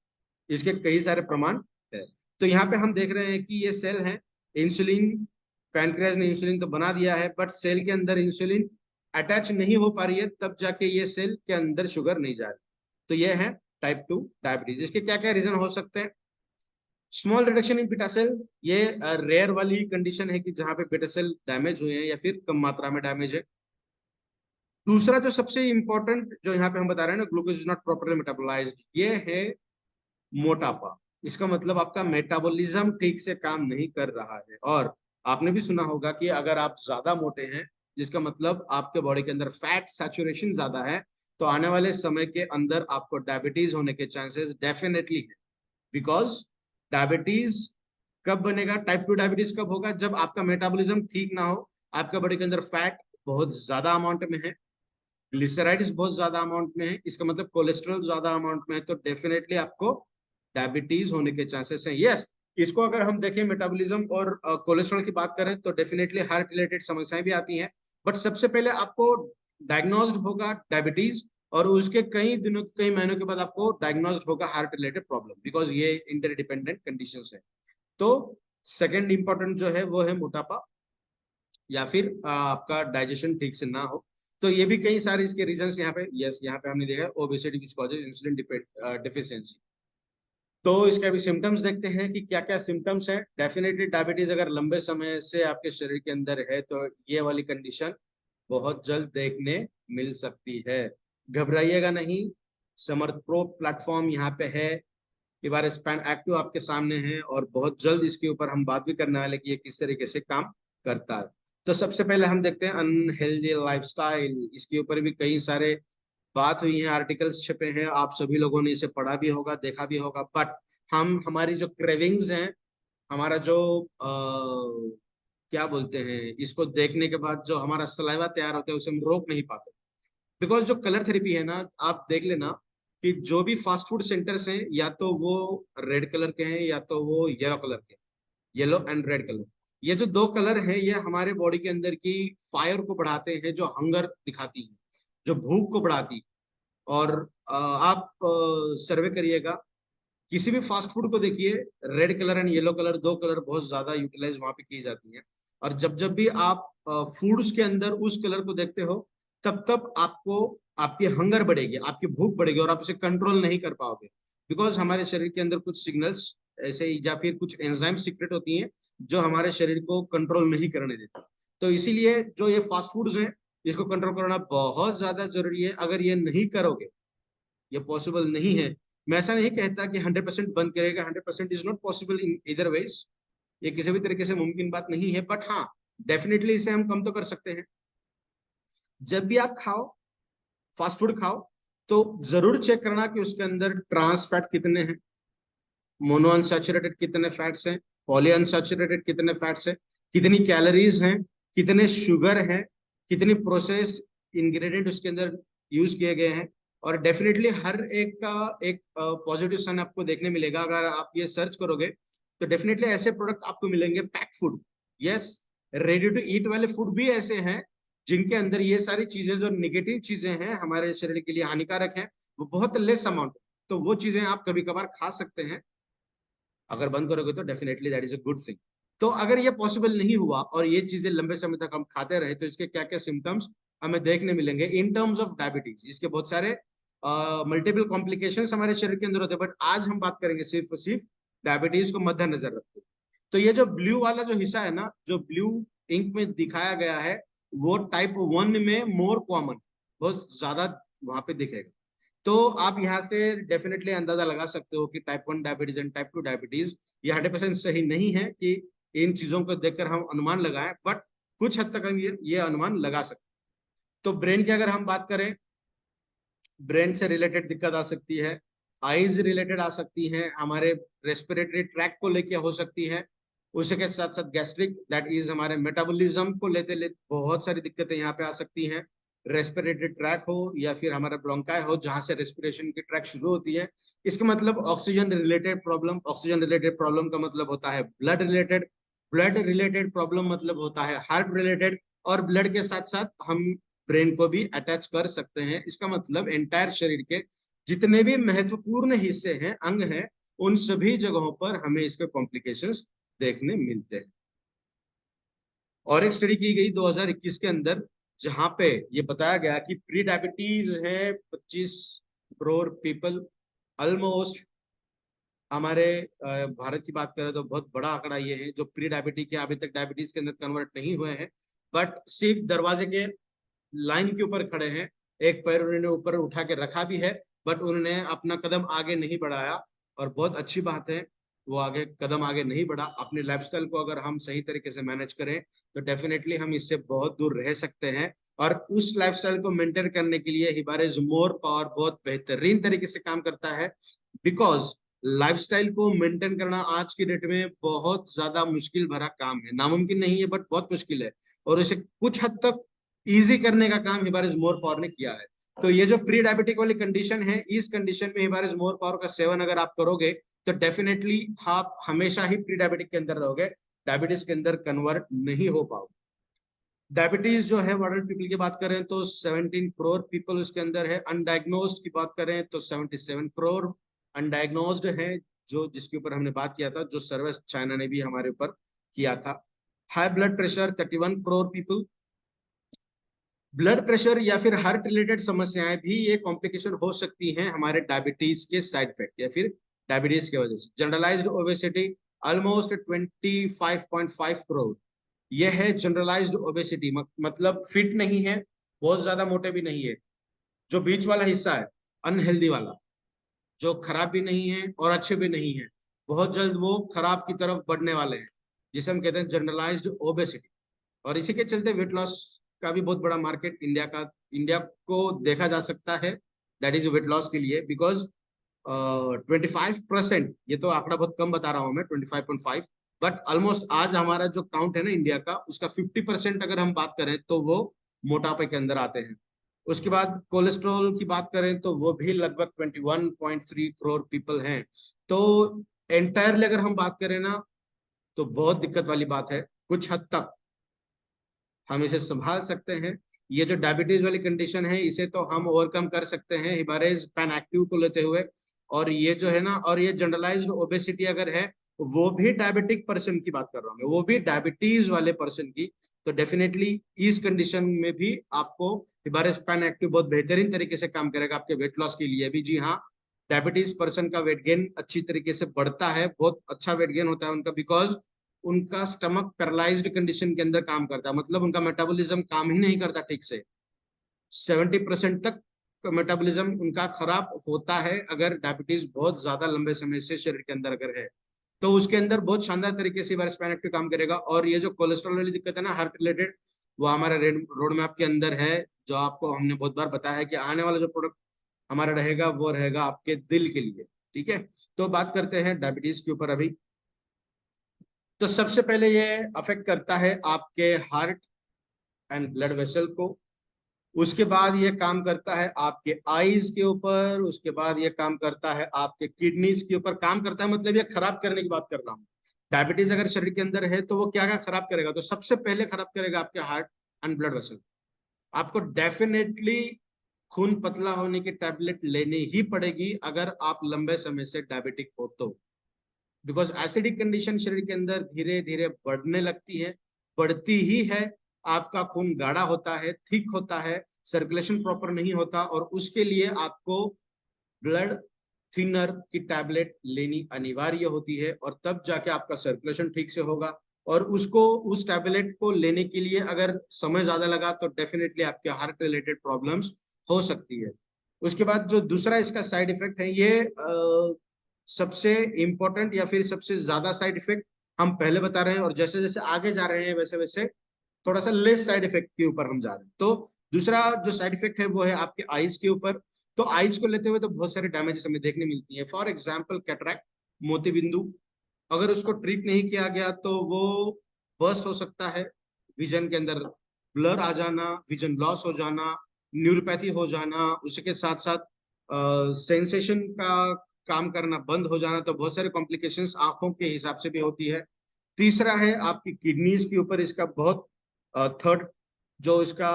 इसके कई सारे प्रमाण है। तो यहाँ पे हम देख रहे हैं कि ये सेल है, इंसुलिन, पैनक्रियाज ने इंसुलिन तो बना दिया है, बट सेल के अंदर इंसुलिन अटैच नहीं हो पा रही है, तब जाके ये सेल के अंदर शुगर नहीं जा रही। तो ये है टाइप 2 डायबिटीज। इसके क्या क्या रीजन हो सकते हैं? Small reduction in beta cell, ये रेयर वाली कंडीशन है कि जहां पे बीटा सेल डैमेज हुए हैं या फिर कम मात्रा में डैमेज है। दूसरा जो सबसे इंपॉर्टेंट जो यहाँ पे हम बता रहे हैं ना, glucose is not properly metabolised, ये है मोटापा। इसका मतलब आपका मेटाबॉलिज्म ठीक से काम नहीं कर रहा है। और आपने भी सुना होगा कि अगर आप ज्यादा मोटे हैं, जिसका मतलब आपके बॉडी के अंदर फैट सैचुरेशन ज्यादा है, तो आने वाले समय के अंदर आपको डायबिटीज होने के चांसेस डेफिनेटली है। बिकॉज डायबिटीज कब बनेगा, टाइप 2 डायबिटीज कब होगा, जब आपका मेटाबॉलिज्म ठीक ना हो, आपके बॉडी के अंदर फैट बहुत ज्यादा अमाउंट में है, ग्लिसराइड्स बहुत ज्यादा अमाउंट में है, इसका मतलब कोलेस्ट्रॉल ज्यादा अमाउंट में है, तो डेफिनेटली आपको डायबिटीज होने के चांसेस हैं। यस, इसको अगर हम देखें मेटाबॉलिज्म और कोलेस्ट्रॉल की बात करें तो डेफिनेटली हार्ट रिलेटेड समस्याएं भी आती हैं। बट सबसे पहले आपको डायग्नोज्ड होगा डायबिटीज, और उसके कई दिनों कई महीनों के बाद आपको डायग्नोज्ड होगा हार्ट रिलेटेड प्रॉब्लम, बिकॉज ये इंटरडिपेंडेंट कंडीशंस है। तो सेकंड इंपॉर्टेंट जो है वो है मोटापा, या फिर आपका डाइजेशन ठीक से ना हो। तो ये भी कई सारे इसके रीजंस यहाँ पे, यस यहाँ पे हमने देखा obesity which causes insulin deficiency. तो इसका भी सिम्टम्स देखते हैं कि क्या क्या सिम्टम्स है। डेफिनेटली डायबिटीज अगर लंबे समय से आपके शरीर के अंदर है तो ये वाली कंडीशन बहुत जल्द देखने मिल सकती है। घबराइएगा नहीं, समर्थ प्रो प्लेटफॉर्म यहाँ पे है, इबार स्पैन एक्टिव आपके सामने है, और बहुत जल्द इसके ऊपर हम बात भी करने वाले कि ये किस तरीके से काम करता है। तो सबसे पहले हम देखते हैं अनहेल्दी लाइफस्टाइल। इसके ऊपर भी कई सारे बात हुई है, आर्टिकल्स छपे हैं, आप सभी लोगों ने इसे पढ़ा भी होगा, देखा भी होगा। बट हम हमारी जो क्रेविंग्स हैं, हमारा जो क्या बोलते हैं, इसको देखने के बाद जो हमारा सलाइवा तैयार होता है उसे हम रोक नहीं पाते। बिकॉज जो कलर थेरेपी है ना, आप देख लेना कि जो भी फास्ट फूड सेंटर्स हैं, या तो वो रेड कलर के हैं या तो वो येलो कलर के, येलो एंड रेड कलर। ये जो दो कलर हैं ये हमारे बॉडी के अंदर की फायर को बढ़ाते हैं, जो हंगर दिखाती है, जो भूख को बढ़ाती है। और आप सर्वे करिएगा, किसी भी फास्ट फूड को देखिए, red colour and yellow colour, दो कलर बहुत ज्यादा यूटिलाइज वहां पे की जाती है। और जब जब भी आप फूड्स के अंदर उस कलर को देखते हो, तब तब आपको आपकी हंगर बढ़ेगी, आपकी भूख बढ़ेगी, और आप उसे कंट्रोल नहीं कर पाओगे। बिकॉज हमारे शरीर के अंदर कुछ सिग्नल्स ऐसे ही या फिर कुछ एंजाइम सीक्रेट होती हैं जो हमारे शरीर को कंट्रोल नहीं करने देती। तो इसीलिए जो ये फास्ट फूड्स हैं, इसको कंट्रोल करना बहुत ज्यादा जरूरी है। अगर ये नहीं करोगे, ये पॉसिबल नहीं है। मैं ऐसा नहीं कहता कि 100% बंद करेगा, 100% इज नॉट पॉसिबल इन इधर वेज, ये किसी भी तरीके से मुमकिन बात नहीं है। बट हाँ, डेफिनेटली इसे हम कम तो कर सकते हैं। जब भी आप खाओ, फास्ट फूड खाओ, तो जरूर चेक करना कि उसके अंदर ट्रांस फैट कितने हैं, मोनो अनसैचुरेटेड कितने फैट्स हैं, पॉली अनसैचुरेटेड कितने फैट्स हैं, कितनी कैलोरीज हैं, कितने शुगर हैं, कितनी प्रोसेस्ड इंग्रेडिएंट उसके अंदर यूज किए गए हैं। और डेफिनेटली हर एक का एक पॉजिटिव साइन आपको देखने मिलेगा अगर आप ये सर्च करोगे। तो डेफिनेटली ऐसे प्रोडक्ट आपको मिलेंगे packed food, yes, ready to eat वाले फूड भी ऐसे हैं जिनके अंदर ये सारी चीजें जो निगेटिव चीजें हैं हमारे शरीर के लिए हानिकारक हैं, वो बहुत लेस अमाउंट। तो वो चीजें आप कभी कभार खा सकते हैं, अगर बंद करोगे तो definitely that is a good thing. तो अगर ये पॉसिबल नहीं हुआ और ये चीजें लंबे समय तक हम खाते रहे, तो इसके क्या क्या सिम्टम्स हमें देखने मिलेंगे इन टर्म्स ऑफ डायबिटीज। इसके बहुत सारे मल्टीपल कॉम्प्लिकेशंस हमारे शरीर के अंदर होते हैं, बट आज हम बात करेंगे सिर्फ और सिर्फ डायबिटीज को मद्देनजर रखते। तो ये जो ब्लू वाला जो हिस्सा है ना, जो ब्लू इंक में दिखाया गया है, वो टाइप 1 में मोर कॉमन, बहुत ज्यादा वहां पे दिखेगा। तो आप यहाँ से डेफिनेटली अंदाजा लगा सकते हो कि type 1 diabetes and type 2 diabetes ये 100% सही नहीं है कि इन चीजों को देखकर हम अनुमान लगाएं, बट कुछ हद तक हम ये अनुमान लगा सकते हैं। तो ब्रेन की अगर हम बात करें, ब्रेन से रिलेटेड दिक्कत आ सकती है, आईज रिलेटेड आ सकती हैं, हमारे रेस्पिरेटरी ट्रैक को लेके हो सकती है, उसी के साथ साथ गैस्ट्रिक दैट इज हमारे मेटाबॉलिज्म को लेते लेते बहुत सारी दिक्कतें यहाँ पे आ सकती हैं। रेस्पिरेटरी ट्रैक हो या फिर हमारा ब्रोंकाई हो, जहां से रेस्पिरेशन की ट्रैक शुरू होती है, इसका मतलब oxygen related problem. Oxygen related problem का मतलब होता है blood related, blood related problem मतलब होता है हार्ट रिलेटेड, और ब्लड के साथ साथ हम ब्रेन को भी अटैच कर सकते हैं। इसका मतलब एंटायर शरीर के जितने भी महत्वपूर्ण हिस्से हैं, अंग हैं, उन सभी जगहों पर हमें इसके कॉम्प्लिकेशंस देखने मिलते हैं। और एक स्टडी की गई 2021 के अंदर, जहां पे ये बताया गया कि प्री डायबिटीज है 25 करोड़ पीपल, ऑलमोस्ट हमारे भारत की बात करें तो बहुत बड़ा आंकड़ा ये है जो प्री डायबिटीज के अभी तक डायबिटीज के अंदर कन्वर्ट नहीं हुए हैं, बट सिर्फ दरवाजे के लाइन के ऊपर खड़े हैं। एक पैर उन्होंने ऊपर उठा के रखा भी है, बट उन्होंने अपना कदम आगे नहीं बढ़ाया, और बहुत अच्छी बात है। वो आगे कदम आगे नहीं बढ़ा। अपने लाइफस्टाइल को अगर हम सही तरीके से मैनेज करें तो डेफिनेटली हम इससे बहुत दूर रह सकते हैं। और उस लाइफस्टाइल को मेंटेन करने के लिए हिबार इज मोर पावर बहुत बेहतरीन तरीके से काम करता है। बिकॉज लाइफस्टाइल को मेंटेन करना आज की डेट में बहुत ज्यादा मुश्किल भरा काम है। नामुमकिन नहीं है बट बहुत मुश्किल है। और इसे कुछ हद तक इजी करने का काम हिबार इज मोर पावर ने किया है। तो ये जो प्री डायबिटिक वाली कंडीशन है, इस कंडीशन में हिबार इज मोर पावर का सेवन अगर आप करोगे तो डेफिनेटली आप हमेशा ही प्री डायबिटिक के अंदर रहोगे, डायबिटीज के अंदर कन्वर्ट नहीं हो पाओगे। डायबिटीज जो है वर्ल्ड पीपल की बात करें तो 17 करोड़ पीपल उसके अंदर है। अनडायग्नोज्ड की बात करें तो 77 करोड़ अनडायग्नोज्ड है, जो जिसके ऊपर हमने बात किया था, जो सर्वे चाइना ने भी हमारे ऊपर किया था। High blood pressure 31 crore people. Blood pressure या फिर हार्ट रिलेटेड समस्याएं भी ये कॉम्प्लिकेशन हो सकती हैं हमारे डायबिटीज के साइड इफेक्ट या फिर डायबिटीज की वजह से। Generalised obesity almost 25.5 crore. यह है जनरलाइज्ड ओबेसिटी, मतलब फिट नहीं है, बहुत ज्यादा मोटे भी नहीं है, जो बीच वाला हिस्सा है, अनहेल्दी वाला, जो खराब भी नहीं है और अच्छे भी नहीं है, बहुत जल्द वो खराब की तरफ बढ़ने वाले हैं, जिसे हम कहते हैं जनरलाइज्ड ओबेसिटी। और इसी के चलते वेट लॉस का भी बहुत बड़ा मार्केट इंडिया को देखा जा सकता है, दैट इज वेट लॉस के लिए। बिकॉज 25%, ये तो आंकड़ा बहुत कम बता रहा हूँ मैं, 25.5, बट ऑलमोस्ट आज हमारा जो काउंट है ना इंडिया का, उसका 50% अगर हम बात करें तो वो मोटापे के अंदर आते हैं। उसके बाद कोलेस्ट्रॉल की बात करें तो वो भी लगभग 21.3 करोड़ पीपल हैं। तो एंटायरली अगर हम बात करें ना तो बहुत दिक्कत वाली बात है। कुछ हद तक हम इसे संभाल सकते हैं। ये जो डायबिटीज वाली कंडीशन है इसे तो हम ओवरकम कर सकते हैं हिबारेज पैन एक्टिव को लेते हुए। और ये जो है ना, और ये जनरलाइज्ड ओबेसिटी अगर है, वो भी डायबिटिक पर्सन की बात कर रहा हूँ मैं, वो भी डायबिटीज वाले पर्सन की, तो डेफिनेटली इस कंडीशन में भी आपको हिबारेज पैन एक्टिव बहुत बेहतरीन तरीके से काम करेगा आपके वेट लॉस के लिए भी। जी हाँ, डायबिटीज पर्सन का वेट गेन अच्छी तरीके से बढ़ता है, बहुत अच्छा वेट गेन होता है उनका, बिकॉज उनका स्टमक पैरालाइज्ड कंडीशन के अंदर काम करता है, मतलब उनका मेटाबॉलिज्म काम ही नहीं करता ठीक से। 70% तक मेटाबॉलिज्म उनका खराब होता है अगर डायबिटीज बहुत ज्यादा लंबे समय से शरीर के अंदर अगर है। तो उसके अंदर बहुत शानदार तरीके से वायरस काम करेगा। और ये जो कोलेस्ट्रॉल वाली दिक्कत है ना, हार्ट रिलेटेड, वो हमारे रोड मैप के अंदर है, जो आपको हमने बहुत बार बताया है कि आने वाला जो प्रोडक्ट हमारा रहेगा वो रहेगा आपके दिल के लिए। ठीक है, तो बात करते हैं डायबिटीज के ऊपर अभी। तो सबसे पहले ये अफेक्ट करता है आपके हार्ट एंड ब्लड वेसल को। उसके बाद ये काम करता है आपके आईज के ऊपर। उसके बाद ये काम करता है आपके किडनीज के ऊपर। काम करता है मतलब ये खराब करने की बात कर रहा हूँ। डायबिटीज अगर शरीर के अंदर है तो वो क्या क्या खराब करेगा, तो सबसे पहले खराब करेगा आपके हार्ट एंड ब्लड वेसल। आपको डेफिनेटली खून पतला होने की टैबलेट लेनी ही पड़ेगी अगर आप लंबे समय से डायबिटिक हो तो। बिकॉज एसिडिक कंडीशन शरीर के अंदर धीरे धीरे बढ़ने लगती है, बढ़ती ही है। आपका खून गाढ़ा होता है, थिक होता है, सर्कुलेशन प्रॉपर नहीं होता, और उसके लिए आपको ब्लड थिनर की टैबलेट लेनी अनिवार्य होती है, और तब जाके आपका सर्कुलेशन ठीक से होगा। और उसको, उस टैबलेट को लेने के लिए अगर समय ज्यादा लगा तो डेफिनेटली आपके हार्ट रिलेटेड प्रॉब्लम्स हो सकती है। उसके बाद जो दूसरा इसका साइड इफेक्ट है, ये सबसे इंपॉर्टेंट या फिर सबसे ज्यादा साइड इफेक्ट हम पहले बता रहे हैं, और जैसे जैसे आगे जा रहे हैं वैसे वैसे थोड़ा सा लेस साइड इफेक्ट के ऊपर हम जा रहे हैं। तो दूसरा जो साइड इफेक्ट है वो है आपके आईज के ऊपर। तो आईज को लेते हुए तो बहुत सारे डैमेजेस हमें देखने मिलती है। फॉर एग्जाम्पल कैटरैक्ट, मोतीबिंदु, अगर उसको ट्रीट नहीं किया गया तो वो बर्स्ट हो सकता है, विजन के अंदर ब्लर आ जाना, विजन लॉस हो जाना, न्यूरोपैथी हो जाना, उसके साथ साथ सेंसेशन का काम करना बंद हो जाना। तो बहुत सारे कॉम्प्लिकेशंस आंखों के हिसाब से भी होती है। तीसरा है आपकी किडनीज के ऊपर इसका बहुत थर्ड जो इसका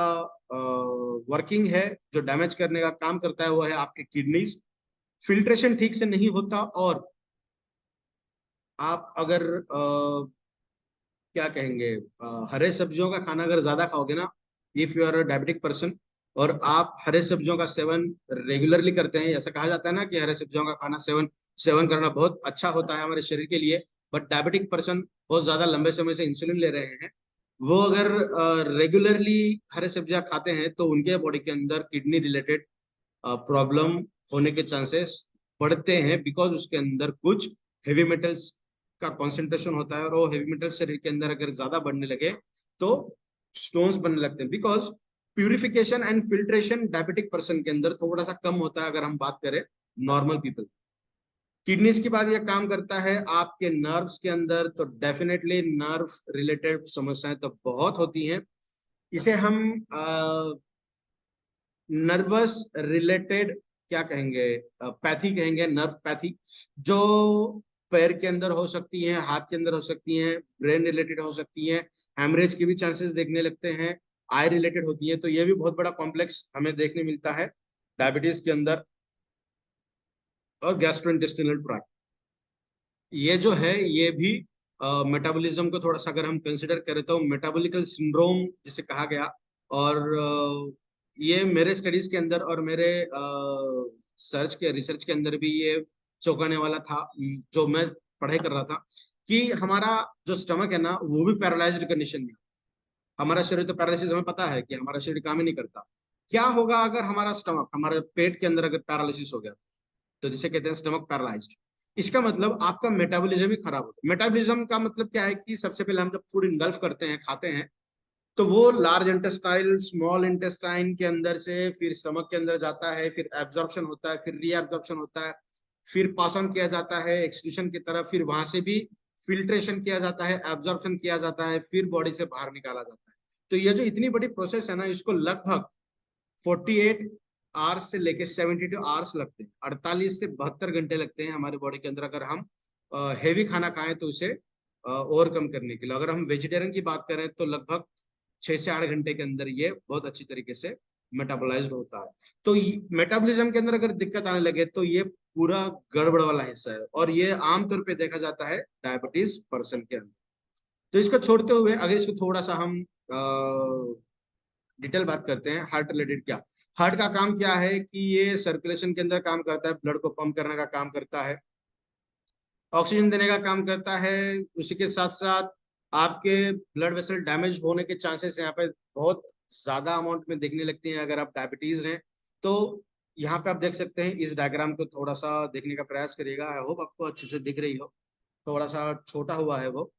वर्किंग है, जो डैमेज करने का काम करता है, वो है आपके किडनीज। फिल्ट्रेशन ठीक से नहीं होता, और आप अगर क्या कहेंगे, हरे सब्जियों का खाना अगर ज्यादा खाओगे ना, if you are diabetic person, और आप हरे सब्जियों का सेवन रेगुलरली करते हैं, ऐसा कहा जाता है ना कि हरे सब्जियों का खाना सेवन सेवन करना बहुत अच्छा होता है हमारे शरीर के लिए। बट डायबिटिक पर्सन बहुत ज्यादा लंबे समय से इंसुलिन ले रहे हैं, वो अगर रेगुलरली हरे सब्जियां खाते हैं तो उनके बॉडी के अंदर किडनी रिलेटेड प्रॉब्लम होने के चांसेस बढ़ते हैं, बिकॉज उसके अंदर कुछ हेवी मेटल्स का कॉन्सेंट्रेशन होता है, और वो हेवी मेटल्स शरीर के अंदर अगर ज्यादा बढ़ने लगे तो स्टोन्स बनने लगते हैं। Because purification and filtration diabetic person के अंदर थोड़ा सा कम होता है अगर हम बात करें नॉर्मल पीपल। किडनीज के बाद ये काम करता है आपके नर्व्स के अंदर, तो डेफिनेटली नर्व रिलेटेड समस्याएं तो बहुत होती हैं। इसे हम नर्वस रिलेटेड क्या कहेंगे, पैथी कहेंगे, नर्व पैथी, जो पैर के अंदर हो सकती है, हाथ के अंदर हो सकती है, ब्रेन रिलेटेड हो सकती है, हेमरेज के भी चांसेस देखने लगते हैं, आई रिलेटेड होती है। तो ये भी बहुत बड़ा कॉम्प्लेक्स हमें देखने मिलता है डायबिटीज के अंदर। और गैस्ट्रोइंटेस्टिनल ट्रैक्ट, ये जो है ये भी मेटाबॉलिज्म को थोड़ा सा अगर हम कंसिडर करें तो मेटाबॉलिकल सिंड्रोम जिसे कहा गया। और ये मेरे स्टडीज के अंदर और मेरे सर्च के रिसर्च के अंदर भी ये चौंकाने वाला था, जो मैं पढ़ाई कर रहा था, कि हमारा जो स्टमक है ना वो भी पैरालाइज्ड कंडीशन में। हमारा शरीर तो पैरालिसिस, हमें पता है कि हमारा शरीर काम ही नहीं करता। क्या होगा अगर हमारा स्टमक, हमारे पेट के अंदर अगर पैरालिसिस हो गया, तो जिसे कहते हैं स्टमक पैरालाइज्ड। इसका मतलब आपका मेटाबॉलिज्म ही खराब होता है। मेटाबॉलिज्म का मतलब क्या है कि सबसे पहले हम जब फूड इंगल्फ करते हैं, खाते हैं, तो वो लार्ज इंटेस्टाइल स्मॉल इंटेस्टाइन के अंदर से फिर स्टमक के अंदर जाता है, फिर एब्जॉर्प्शन होता है, फिर रीएब्जॉर्प्शन होता है, फिर पास ऑन किया जाता है एक्सक्रीशन की तरफ, फिर वहां से भी फिल्ट्रेशन किया जाता है, एब्जॉर्प्शन किया जाता है, फिर बॉडी से बाहर निकाला जाता है। तो ये जो इतनी बड़ी प्रोसेस है ना, इसको लगभग 48 आवर्स से लेके 72 आवर्स लगते हैं, 48 से 72 घंटे लगते हैं हमारे बॉडी के अंदर, अगर हम हेवी खाना खाएं तो उसे ओवरकम करने के लिए। अगर हम वेजिटेरियन की बात करें तो लगभग 6 से 8 घंटे के अंदर ये बहुत अच्छी तरीके से मेटाबोलाइज्ड होता है। तो मेटाबॉलिज्म के अंदर अगर दिक्कत आने लगे तो ये पूरा गड़बड़ वाला हिस्सा है, और ये आमतौर पे देखा जाता है डायबिटीज पर्सन के अंदर। तो इसको छोड़ते हुए अगर इसको थोड़ा सा हम डिटेल बात करते हैं, हार्ट रिलेटेड क्या, हार्ट का काम क्या है कि ये सर्कुलेशन के अंदर काम करता है, ब्लड को पंप करने का काम करता है, ऑक्सीजन देने का काम करता है। उसी के साथ साथ आपके ब्लड वेसल डैमेज होने के चांसेस यहाँ पे बहुत ज्यादा अमाउंट में देखने लगते हैं अगर आप डायबिटीज हैं तो। यहाँ पे आप देख सकते हैं, इस डायग्राम को थोड़ा सा देखने का प्रयास करिएगा, आई होप आपको अच्छे से दिख रही हो। थोड़ा सा छोटा हुआ है वो,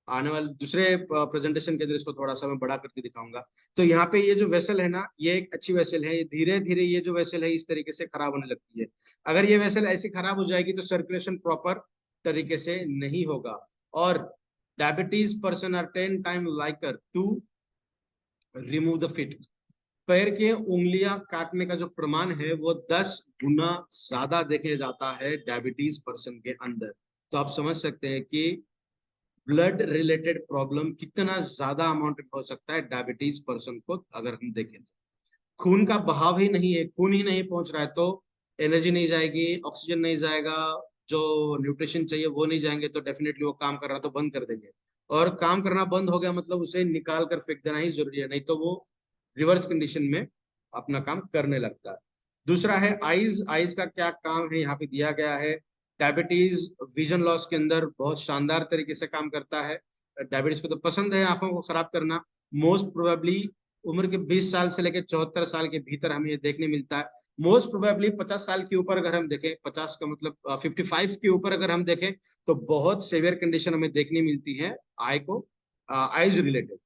आने वाले दूसरे प्रेजेंटेशन के अंदर इसको थोड़ा सा मैं बड़ा करके दिखाऊंगा। तो यहाँ पे ये जो वेसल है ना, ये एक अच्छी वेसल है, ये धीरे धीरे ये जो वेसल है इस तरीके से खराब होने लगती है। अगर ये वेसल ऐसी खराब हो जाएगी तो सर्कुलेशन प्रॉपर तरीके से नहीं होगा, और diabetes person are 10 time likely to remove the feet. पैर के उंगलियां काटने का जो प्रमाण है वो 10 गुना ज्यादा देखे जाता है डायबिटीज पर्सन के अंदर। तो आप समझ सकते हैं कि ब्लड रिलेटेड प्रॉब्लम कितना ज्यादा अमाउंट में हो सकता है डायबिटीज पर्सन को अगर हम देखें तो। खून का बहाव ही नहीं है, खून ही नहीं पहुंच रहा है तो एनर्जी नहीं जाएगी, ऑक्सीजन नहीं जाएगा, जो न्यूट्रिशन चाहिए वो नहीं जाएंगे, तो डेफिनेटली वो काम कर रहा तो बंद कर देंगे। और काम करना बंद हो गया मतलब उसे निकाल कर फेंक देना ही जरूरी है, नहीं तो वो रिवर्स कंडीशन में अपना काम करने लगता है। दूसरा है आईज, आईज का क्या काम है यहाँ पे दिया गया है। डायबिटीज विजन लॉस के अंदर बहुत शानदार तरीके से काम करता है। डायबिटीज को तो पसंद है आंखों को खराब करना। मोस्ट प्रोबेबली उम्र के 20 साल से लेकर 74 साल के भीतर हमें ये देखने मिलता है। मोस्ट प्रोबेबली 50 साल के ऊपर अगर हम देखें, 50 का मतलब 55 के ऊपर अगर हम देखें, तो बहुत सीवियर कंडीशन हमें देखने मिलती है आई को, eyes related.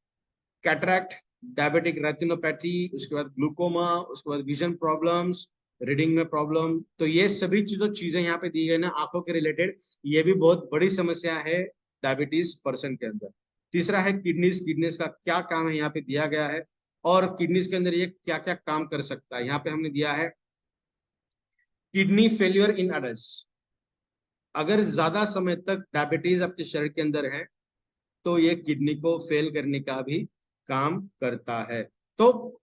Cataract, diabetic retinopathy, उसके बाद ग्लूकोमा, उसके बाद विजन प्रॉब्लम्स, रीडिंग में प्रॉब्लम। तो ये सभी जो चीजें यहाँ पे दी गई ना आंखों के रिलेटेड, ये भी बहुत बड़ी समस्या है डायबिटीज पर्सन के अंदर। तीसरा है किडनीज, किडनीज का क्या काम है यहाँ पे दिया गया है, और किडनीज के अंदर ये क्या क्या काम कर सकता है। यहाँ पे हमने दिया है किडनी फेल्यूर इन अडल्ट। अगर ज्यादा समय तक डायबिटीज आपके शरीर के अंदर है तो ये किडनी को फेल करने का भी काम करता है। तो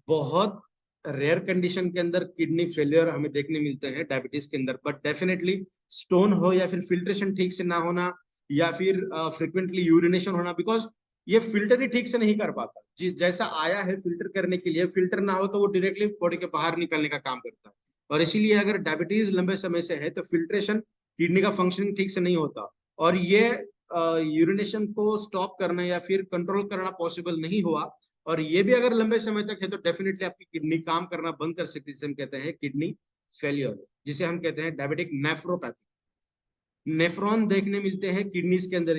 बहुत रेयर कंडीशन के अंदर किडनी फेलियर हमें देखने मिलते हैं डायबिटीज के अंदर, बट डेफिनेटली स्टोन हो या फिर फिल्ट्रेशन ठीक से ना होना, या फिर फ्रिक्वेंटली यूरिनेशन होना, बिकॉज ये फिल्टर ही ठीक से नहीं कर पाता। जैसा आया है फिल्टर करने के लिए, फिल्टर ना हो तो वो डायरेक्टली बॉडी के बाहर निकलने का काम करता है। और इसीलिए अगर डायबिटीज लंबे समय से है तो फिल्ट्रेशन, किडनी का फंक्शनिंग ठीक से नहीं होता, और ये यूरिनेशन को स्टॉप करना या फिर कंट्रोल करना पॉसिबल नहीं हुआ, और ये भी अगर लंबे समय तक है तो डेफिनेटली आपकी किडनी काम करना बंद कर सकती है, जिसे हम कहते हैं किडनी फेलियर, जिसे हम कहते हैं डायबिटिक नेफ्रोपैथी। नेफ्रॉन देखने मिलते हैं किडनीज के अंदर।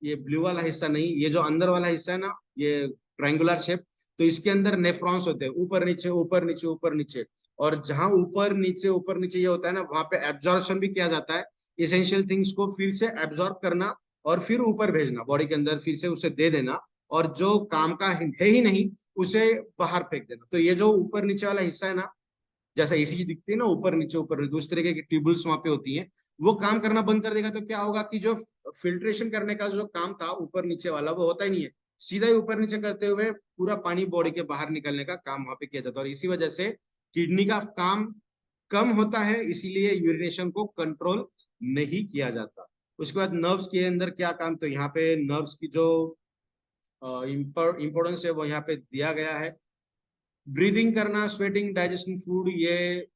ये ब्लू वाला हिस्सा नहीं, ये जो अंदर वाला हिस्सा है ना, ये ट्रायंगुलर शेप, तो इसके अंदर नेफ्रॉन्स होते हैं, ऊपर नीचे ऊपर नीचे ऊपर नीचे। और जहां ऊपर नीचे ये होता है ना, वहां पे एब्जॉर्प्शन भी किया जाता है, इसेंशियल थिंग्स को फिर से एब्जॉर्ब करना और फिर ऊपर भेजना बॉडी के अंदर, फिर से उसे दे देना, और जो काम का है ही नहीं उसे बाहर फेंक देना। तो ये जो ऊपर नीचे वाला हिस्सा है ना, जैसा ईसीजी दिखती है ना, ऊपर नीचे उस तरीके की ट्यूबल्स वहां पे होती हैं, वो काम करना बंद कर देगा। तो क्या होगा कि जो फिल्ट्रेशन करने का जो काम था ऊपर नीचे वाला, वो होता ही नहीं है। सीधा ही ऊपर नीचे करते हुए पूरा पानी बॉडी के बाहर निकलने का काम वहां पे किया जाता है, और इसी वजह से किडनी का काम कम होता है, इसीलिए यूरिनेशन को कंट्रोल नहीं किया जाता। उसके बाद नर्व्स के अंदर क्या काम, तो यहाँ पे नर्व्स की जो इम्पोर्टेंस है वो यहाँ पे दिया गया है। ब्रीदिंग करना, स्वेटिंग, डाइजेशन, फूड, ये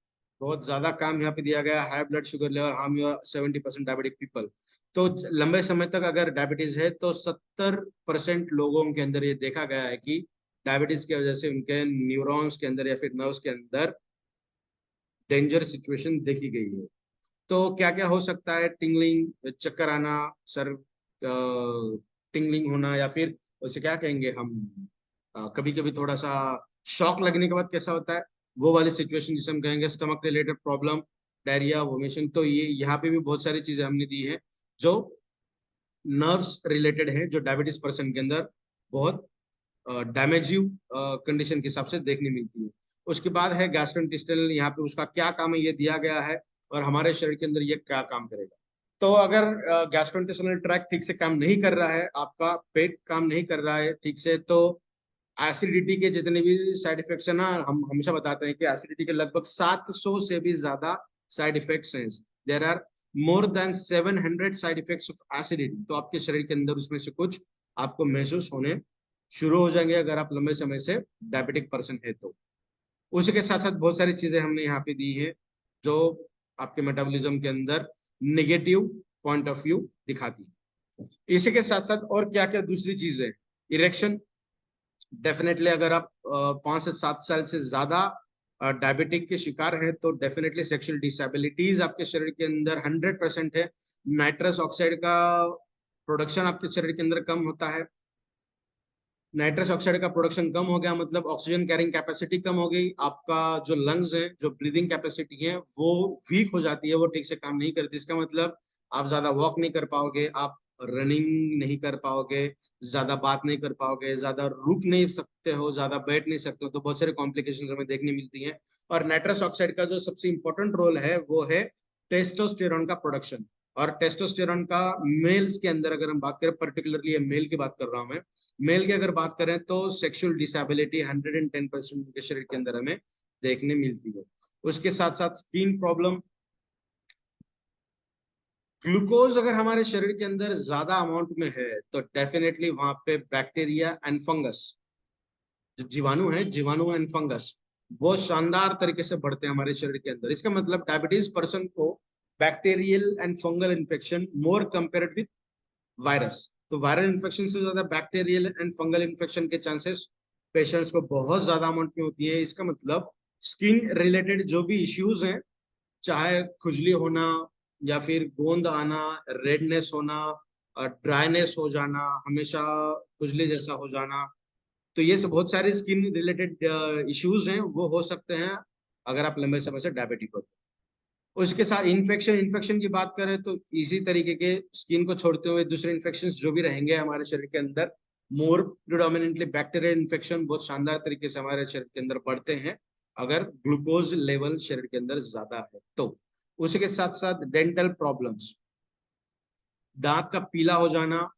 बहुत ज्यादा काम यहाँ पे दिया गया है। High blood sugar level, harm your 70% diabetic people. तो लंबे समय तक अगर डायबिटीज है तो 70% लोगों के अंदर ये देखा गया है कि डायबिटीज की वजह से उनके न्यूरॉन्स के अंदर या फिर नर्व्स के अंदर डेंजर सिचुएशन देखी गई है। तो क्या क्या हो सकता है, टिंगलिंग, चक्कर आना, सर टिंगलिंग होना, या फिर उसे क्या कहेंगे हम, कभी कभी थोड़ा सा शॉक लगने के बाद कैसा होता है, वो वाली सिचुएशन जिसे हम कहेंगे स्टमक रिलेटेड प्रॉब्लम, डायरिया, वोमिशन। तो ये यहाँ पे भी बहुत सारी चीजें हमने दी हैं जो नर्व्स रिलेटेड है, जो डायबिटीज पर्सन के अंदर बहुत डैमेजिव कंडीशन के हिसाब से देखने मिलती है। उसके बाद है गैस्ट्रोइंटेस्टाइनल, यहाँ पे उसका क्या काम है ये दिया गया है, और हमारे शरीर के अंदर ये क्या काम करेगा। तो अगर गैस्ट्रोइंटेस्टाइनल ट्रैक्ट ठीक से काम नहीं कर रहा है, आपका पेट काम नहीं कर रहा है ठीक से, तो एसिडिटी के जितने भी साइड इफेक्ट्स है ना, हम हमेशा बताते हैं कि एसिडिटी के लगभग 700 से भी ज्यादा साइड इफेक्ट्स हैं। There are more than 700 side effects of acidity. तो आपके शरीर के अंदर उसमें से कुछ आपको महसूस होने शुरू हो जाएंगे अगर आप लंबे समय से डायबिटिक पर्सन है तो। उसी के साथ साथ बहुत सारी चीजें हमने यहाँ पे दी है जो आपके मेटाबॉलिज्म के अंदर नेगेटिव पॉइंट ऑफ व्यू दिखाती है। इसी के साथ साथ और क्या क्या दूसरी चीजें, इरेक्शन, डेफिनेटली अगर आप 5 से 7 साल से ज्यादा डायबिटिक के शिकार हैं तो डेफिनेटली सेक्सुअल डिसेबिलिटीज आपके शरीर के अंदर 100% है। नाइट्रस ऑक्साइड का प्रोडक्शन आपके शरीर के अंदर कम होता है। नाइट्रस ऑक्साइड का प्रोडक्शन कम हो गया मतलब ऑक्सीजन कैरिंग कैपेसिटी कम हो गई, आपका जो लंग्स है, जो ब्रीदिंग कैपेसिटी है वो वीक हो जाती है, वो ठीक से काम नहीं करती। इसका मतलब आप ज्यादा वॉक नहीं कर पाओगे, आप रनिंग नहीं कर पाओगे, ज्यादा बात नहीं कर पाओगे, ज्यादा रुक नहीं सकते हो, ज्यादा बैठ नहीं सकते हो, तो बहुत सारे कॉम्प्लिकेशंस हमें देखने मिलती हैं। और नाइट्रस ऑक्साइड का जो सबसे इंपॉर्टेंट रोल है वो है टेस्टोस्टेरोन का प्रोडक्शन। और टेस्टोस्टेरोन का मेल्स के अंदर अगर हम बात करें, पर्टिकुलरली मेल की बात कर रहा हूं मैं, मेल की अगर बात करें तो सेक्सुअल डिसेबिलिटी 110% के शरीर के अंदर हमें देखने मिलती है। उसके साथ साथ स्किन प्रॉब्लम, ग्लूकोज अगर हमारे शरीर के अंदर ज्यादा अमाउंट में है तो डेफिनेटली वहां पे बैक्टीरिया एंड फंगस, जो जीवाणु है, जीवाणु एंड फंगस, वो शानदार तरीके से बढ़ते हैं हमारे शरीर के अंदर। इसका मतलब डायबिटीज पर्सन को bacterial and fungal infection more compared with virus, तो वायरल इन्फेक्शन से ज्यादा बैक्टीरियल एंड फंगल इन्फेक्शन के चांसेस पेशेंट्स को बहुत ज्यादा अमाउंट में होती है। इसका मतलब स्किन रिलेटेड जो भी इश्यूज हैं, चाहे खुजली होना या फिर गोंद आना, रेडनेस होना, ड्राइनेस हो जाना, हमेशा खुजली जैसा हो जाना, तो ये सब बहुत सारे स्किन रिलेटेड इश्यूज हैं, वो हो सकते हैं अगर आप लंबे समय से डायबिटिक हो। उसके साथ इन्फेक्शन, इन्फेक्शन की बात करें तो इसी तरीके के स्किन को छोड़ते हुए दूसरे इन्फेक्शन जो भी रहेंगे हमारे शरीर के अंदर, मोर प्रिडोमिनेंटली बैक्टीरियल इन्फेक्शन बहुत शानदार तरीके से हमारे शरीर के अंदर बढ़ते हैं अगर ग्लूकोज लेवल शरीर के अंदर ज्यादा है तो। उसी के साथ साथ डेंटल प्रॉब्लम्स, दांत का पीला हो जाना,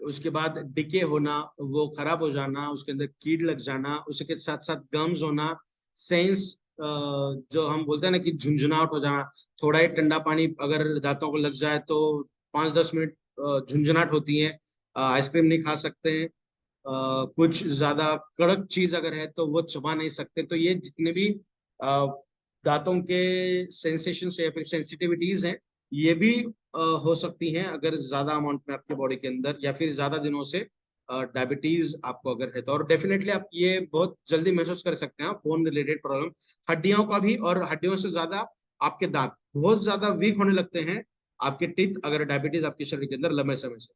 उसके बाद डिके होना, वो खराब हो जाना, उसके अंदर कीड़ लग जाना, उसके साथ साथ गम्स होना, सेंस, जो हम बोलते हैं ना कि झुंझुनाहट हो जाना, थोड़ा ही ठंडा पानी अगर दांतों को लग जाए तो 5-10 मिनट झुंझुनाहट होती है, आइसक्रीम नहीं खा सकते हैं, कुछ ज्यादा कड़क चीज अगर है तो वो चबा नहीं सकते। तो ये जितने भी अ, दांतों के सेंसेशन या फिर सेंसिटिविटीज हैं, ये भी हो सकती हैं अगर ज्यादा अमाउंट में आपके बॉडी के अंदर या फिर ज्यादा दिनों से डायबिटीज आपको अगर है तो, और डेफिनेटली आप ये बहुत जल्दी महसूस कर सकते हैं, बोन रिलेटेड प्रॉब्लम, हड्डियों का भी, और हड्डियों से ज्यादा आपके दांत बहुत ज्यादा वीक होने लगते हैं, आपके टीथ, अगर डायबिटीज आपके शरीर के अंदर लंबे समय से।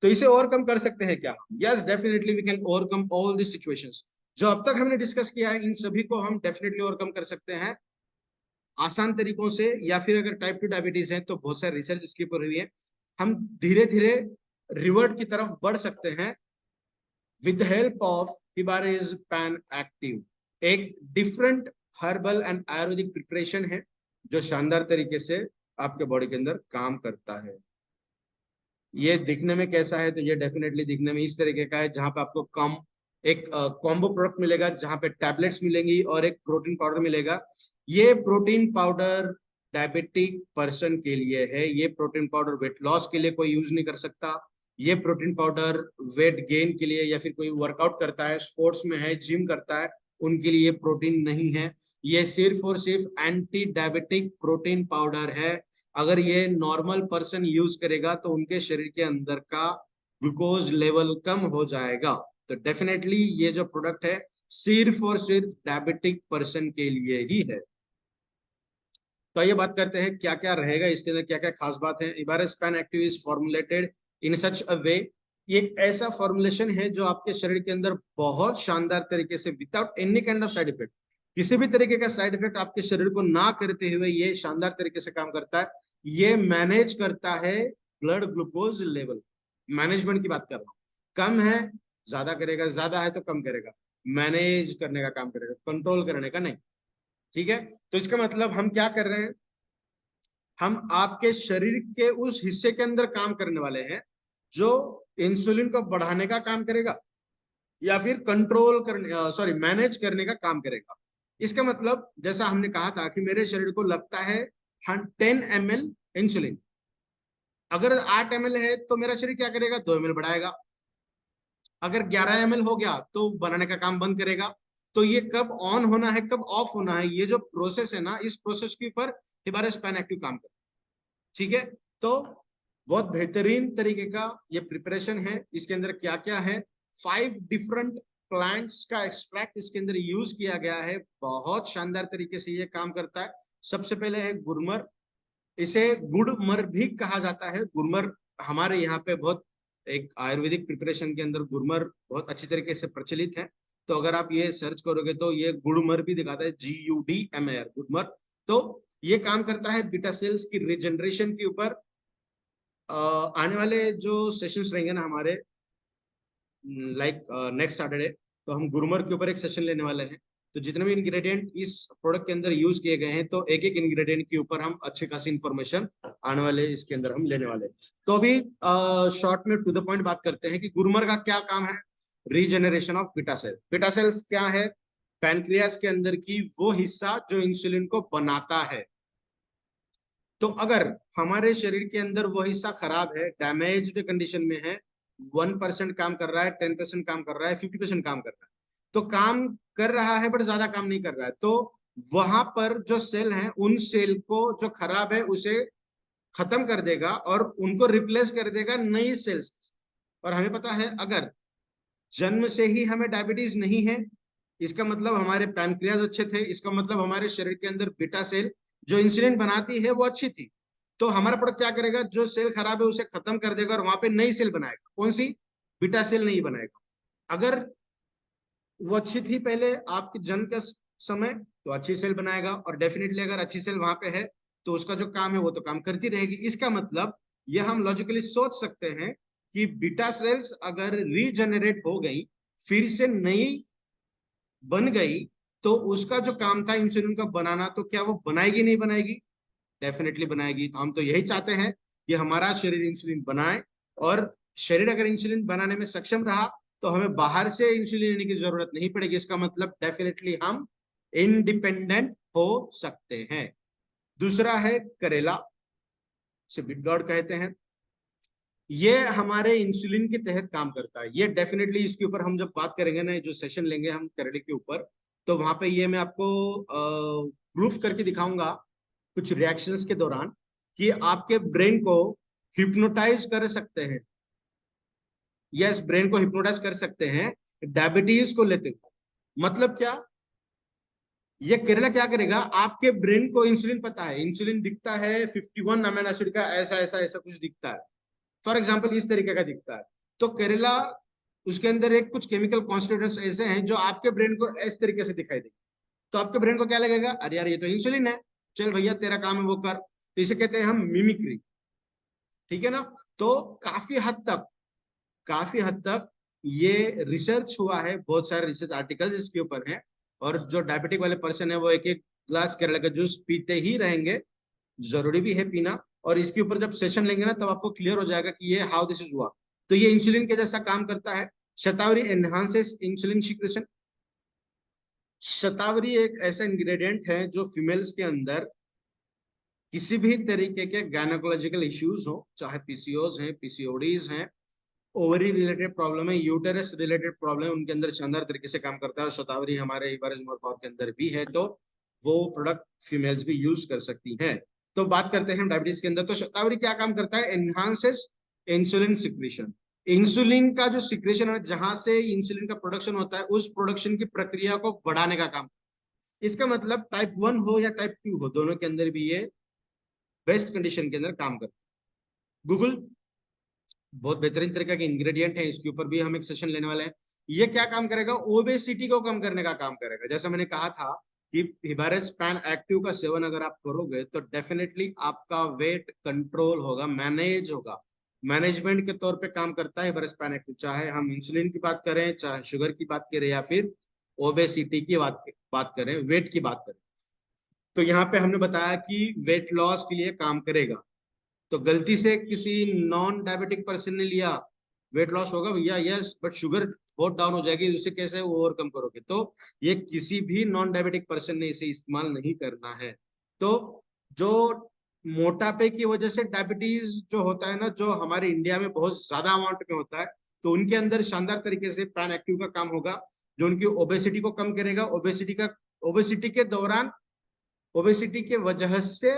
तो इसे ओवरकम कर सकते हैं क्या? Yes, definitely we can overcome all this situations. जो अब तक हमने डिस्कस किया है इन सभी को हम डेफिनेटली ओवरकम कर सकते हैं आसान तरीकों से, या फिर अगर टाइप 2 डायबिटीज है तो बहुत सारे रिसर्च इसके ऊपर हुई है। हम धीरे धीरे रिवर्ट की तरफ बढ़ सकते हैं विद हेल्प ऑफ हिबारेज पैन एक्टिव, एक different herbal and Ayurvedic preparation है जो शानदार तरीके से आपके बॉडी के अंदर काम करता है। ये दिखने में कैसा है? तो ये डेफिनेटली दिखने में इस तरीके का है, जहां पे आपको कम एक कॉम्बो प्रोडक्ट मिलेगा, जहां पे टैबलेट्स मिलेंगी और एक प्रोटीन पाउडर मिलेगा। ये प्रोटीन पाउडर डायबिटिक पर्सन के लिए है। ये प्रोटीन पाउडर वेट लॉस के लिए कोई यूज नहीं कर सकता। ये प्रोटीन पाउडर वेट गेन के लिए, या फिर कोई वर्कआउट करता है, स्पोर्ट्स में है, जिम करता है, उनके लिए प्रोटीन नहीं है। ये सिर्फ और सिर्फ एंटी डायबिटिक प्रोटीन पाउडर है। अगर ये नॉर्मल पर्सन यूज करेगा तो उनके शरीर के अंदर का ग्लूकोज लेवल कम हो जाएगा। तो डेफिनेटली ये जो प्रोडक्ट है सिर्फ और सिर्फ डायबिटिक पर्सन के लिए ही है। तो ये बात करते हैं क्या क्या रहेगा इसके अंदर, क्या क्या खास बात है। इबारेज पैन एक्टिव इज फॉर्मुलेटेड इन सच अ वे, ये एक ऐसा फॉर्मुलेशन है जो आपके शरीर के अंदर बहुत शानदार तरीके से, without any kind of side effect, किसी भी तरीके का साइड इफेक्ट आपके शरीर को ना करते हुए ये शानदार तरीके से काम करता है। ये मैनेज करता है ब्लड ग्लूकोज लेवल। मैनेजमेंट की बात कर रहा हूँ। कम है ज्यादा करेगा, ज्यादा है तो कम करेगा, मैनेज करने का काम करेगा, कंट्रोल करने का नहीं। ठीक है, तो इसका मतलब हम क्या कर रहे हैं, हम आपके शरीर के उस हिस्से के अंदर काम करने वाले हैं जो इंसुलिन को बढ़ाने का काम करेगा या फिर कंट्रोल करने, सॉरी, मैनेज करने का काम करेगा। इसका मतलब जैसा हमने कहा था कि मेरे शरीर को लगता है 10 ml इंसुलिन, अगर 8 ml है तो मेरा शरीर क्या करेगा, 2 ml बढ़ाएगा। अगर 11 ml हो गया तो बनाने का काम बंद करेगा। तो ये कब ऑन होना है कब ऑफ होना है, ये जो प्रोसेस है ना, इस प्रोसेस के ऊपर हिबारेज पैन एक्टिव काम करता है। ठीक है, तो बहुत बेहतरीन तरीके का ये प्रिपरेशन है। इसके अंदर क्या क्या है, 5 डिफरेंट प्लांट्स का एक्सट्रैक्ट इसके अंदर यूज किया गया है। बहुत शानदार तरीके से ये काम करता है। सबसे पहले है गुड़मर, इसे गुड़मर भी कहा जाता है। गुड़मर हमारे यहाँ पे बहुत, एक आयुर्वेदिक प्रिपरेशन के अंदर गुड़मर बहुत अच्छी तरीके से प्रचलित है। तो अगर आप ये सर्च करोगे तो ये गुड़मर भी दिखाता है, GUDMAR, गुड़मर। तो ये काम करता है बीटा सेल्स की रिजनरेशन के ऊपर। आने वाले जो सेशंस रहेंगे ना हमारे, लाइक नेक्स्ट सैटरडे, तो हम गुरुमर के ऊपर एक सेशन लेने वाले हैं। तो जितने भी इंग्रेडिएंट इस प्रोडक्ट के अंदर यूज किए गए हैं, तो एक एक इंग्रेडिएंट के ऊपर हम अच्छी खासी इंफॉर्मेशन आने वाले इसके अंदर हम लेने वाले हैं। तो अभी शॉर्ट में टू द पॉइंट बात करते हैं कि गुरुमर का क्या काम है। Regeneration of beta cell. Beta cells क्या है, पैनक्रियास के अंदर की वो हिस्सा जो इंसुलिन को बनाता है। तो अगर हमारे शरीर के अंदर वो हिस्सा खराब है, डैमेज्ड कंडीशन में है, 1% काम कर रहा है, 10% काम कर रहा है, 50% काम कर रहा है, तो काम कर रहा है बट ज्यादा काम नहीं कर रहा है, तो वहां पर जो सेल है उन सेल को जो खराब है उसे खत्म कर देगा और उनको रिप्लेस कर देगा नई सेल्स। और हमें पता है अगर जन्म से ही हमें डायबिटीज नहीं है, इसका मतलब हमारे पैनक्रियाज अच्छे थे, इसका मतलब हमारे शरीर के अंदर बीटा सेल जो इंसुलिन बनाती है वो अच्छी थी। तो हमारा प्रोडक्ट क्या करेगा, जो सेल खराब है उसे खत्म कर देगा और वहां पे नई सेल बनाएगा। कौन सी? बीटा सेल नहीं बनाएगा। अगर वो अच्छी थी पहले आपके जन्म के समय, तो अच्छी सेल बनाएगा, और डेफिनेटली अगर अच्छी सेल वहां पे है तो उसका जो काम है वो तो काम करती रहेगी। इसका मतलब यह हम लॉजिकली सोच सकते हैं कि बीटा सेल्स अगर रीजनरेट हो गई, फिर से नई बन गई, तो उसका जो काम था इंसुलिन का बनाना, तो क्या वो बनाएगी नहीं बनाएगी? डेफिनेटली बनाएगी। तो हम तो यही चाहते हैं कि हमारा शरीर इंसुलिन बनाए, और शरीर अगर इंसुलिन बनाने में सक्षम रहा तो हमें बाहर से इंसुलिन लेने की जरूरत नहीं पड़ेगी। इसका मतलब डेफिनेटली हम इंडिपेंडेंट हो सकते हैं। दूसरा है करेला, से बिट गॉड कहते हैं। ये हमारे इंसुलिन के तहत काम करता है। ये डेफिनेटली इसके ऊपर हम जब बात करेंगे ना, जो सेशन लेंगे हम करेले के ऊपर, तो वहां पे ये मैं आपको प्रूफ करके दिखाऊंगा कुछ रिएक्शंस के दौरान कि आपके ब्रेन को हिप्नोटाइज कर सकते हैं यस, ब्रेन को हिप्नोटाइज कर सकते हैं डायबिटीज को लेते हुए। मतलब क्या, ये केरला क्या करेगा, आपके ब्रेन को इंसुलिन पता है, इंसुलिन दिखता है 51 अमीनो एसिड का, ऐसा ऐसा ऐसा कुछ दिखता है, फॉर एग्जाम्पल इस तरीके का दिखता है। तो केरला, उसके अंदर एक कुछ केमिकल कॉन्स्टिट्यूएंट्स ऐसे हैं जो आपके ब्रेन को इस तरीके से दिखाई देंगे। तो आपके ब्रेन को क्या लगेगा, अरे यार ये तो इंसुलिन है, चल भैया तेरा काम है वो कर। तो इसे कहते हैं हम मिमिक्री। ठीक है ना। तो काफी हद तक ये रिसर्च हुआ है, बहुत सारे रिसर्च आर्टिकल्स इसके ऊपर हैं। और जो डायबिटिक वाले पर्सन है वो एक एक ग्लास केरला का जूस पीते ही रहेंगे, जरूरी भी है पीना। और इसके ऊपर जब सेशन लेंगे ना तब आपको क्लियर हो जाएगा कि ये हाउ दिस इज हुआ। तो ये इंसुलिन के जैसा काम करता है। शतावरी एनहांसेस इंसुलिन सिक्रेशन। शतावरी एक ऐसा इंग्रेडिएंट है जो फीमेल्स के अंदर किसी भी तरीके के गायनेकोलॉजिकल इश्यूज हो, चाहे पीसीओज हैं, पीसीओडीज हैं, ओवरी रिलेटेड प्रॉब्लम है, यूटेरस रिलेटेड प्रॉब्लम, उनके अंदर शानदार तरीके से काम करता है। और शतावरी हमारे इबारिज मोरफॉर के अंदर भी है, तो वो प्रोडक्ट फीमेल्स भी यूज कर सकती हैं। तो बात करते हैं डायबिटीज के अंदर, तो शतावरी क्या काम करता है, एनहांसेस इंसुलिन सिक्रेशन। इंसुलिन का जो सिक्रेशन है, जहां से इंसुलिन का प्रोडक्शन होता है, उस प्रोडक्शन की प्रक्रिया को बढ़ाने का काम। इसका मतलब टाइप 1 हो या टाइप 2 हो, दोनों के अंदर भी ये बेस्ट कंडीशन के अंदर काम करता है। गूगल बहुत बेहतरीन तरीके के इंग्रेडिएंट है, इसके ऊपर भी हम एक सेशन लेने वाले हैं। ये क्या काम करेगा, ओबेसिटी को कम करने का काम करेगा। जैसा मैंने कहा था कि हिबारेस पैन एक्टिव का सेवन अगर आप करोगे तो डेफिनेटली आपका वेट कंट्रोल होगा, मैनेज होगा। मैनेजमेंट के तौर पे काम करता है हिबारेस पैन एक्टिव, चाहे हम इंसुलिन की बात करें, चाहे शुगर की बात करें, या फिर ओबेसिटी की बात करें, वेट की बात करें। तो यहाँ पे हमने बताया कि वेट लॉस के लिए काम करेगा। तो गलती से किसी नॉन डायबिटिक पर्सन ने लिया, वेट लॉस होगा भैया, यस, बट शुगर बहुत डाउन हो जाएगी, उसे कैसे ओवरकम करोगे। तो ये किसी भी नॉन डायबिटिक पर्सन ने इसे इस्तेमाल नहीं करना है। तो जो मोटापे की वजह से डायबिटीज जो होता है ना, जो हमारे इंडिया में बहुत ज्यादा अमाउंट में होता है, तो उनके अंदर शानदार तरीके से पैन एक्टिव का काम होगा, जो उनकी ओबेसिटी को कम करेगा। ओबेसिटी के दौरान, ओबेसिटी के वजह से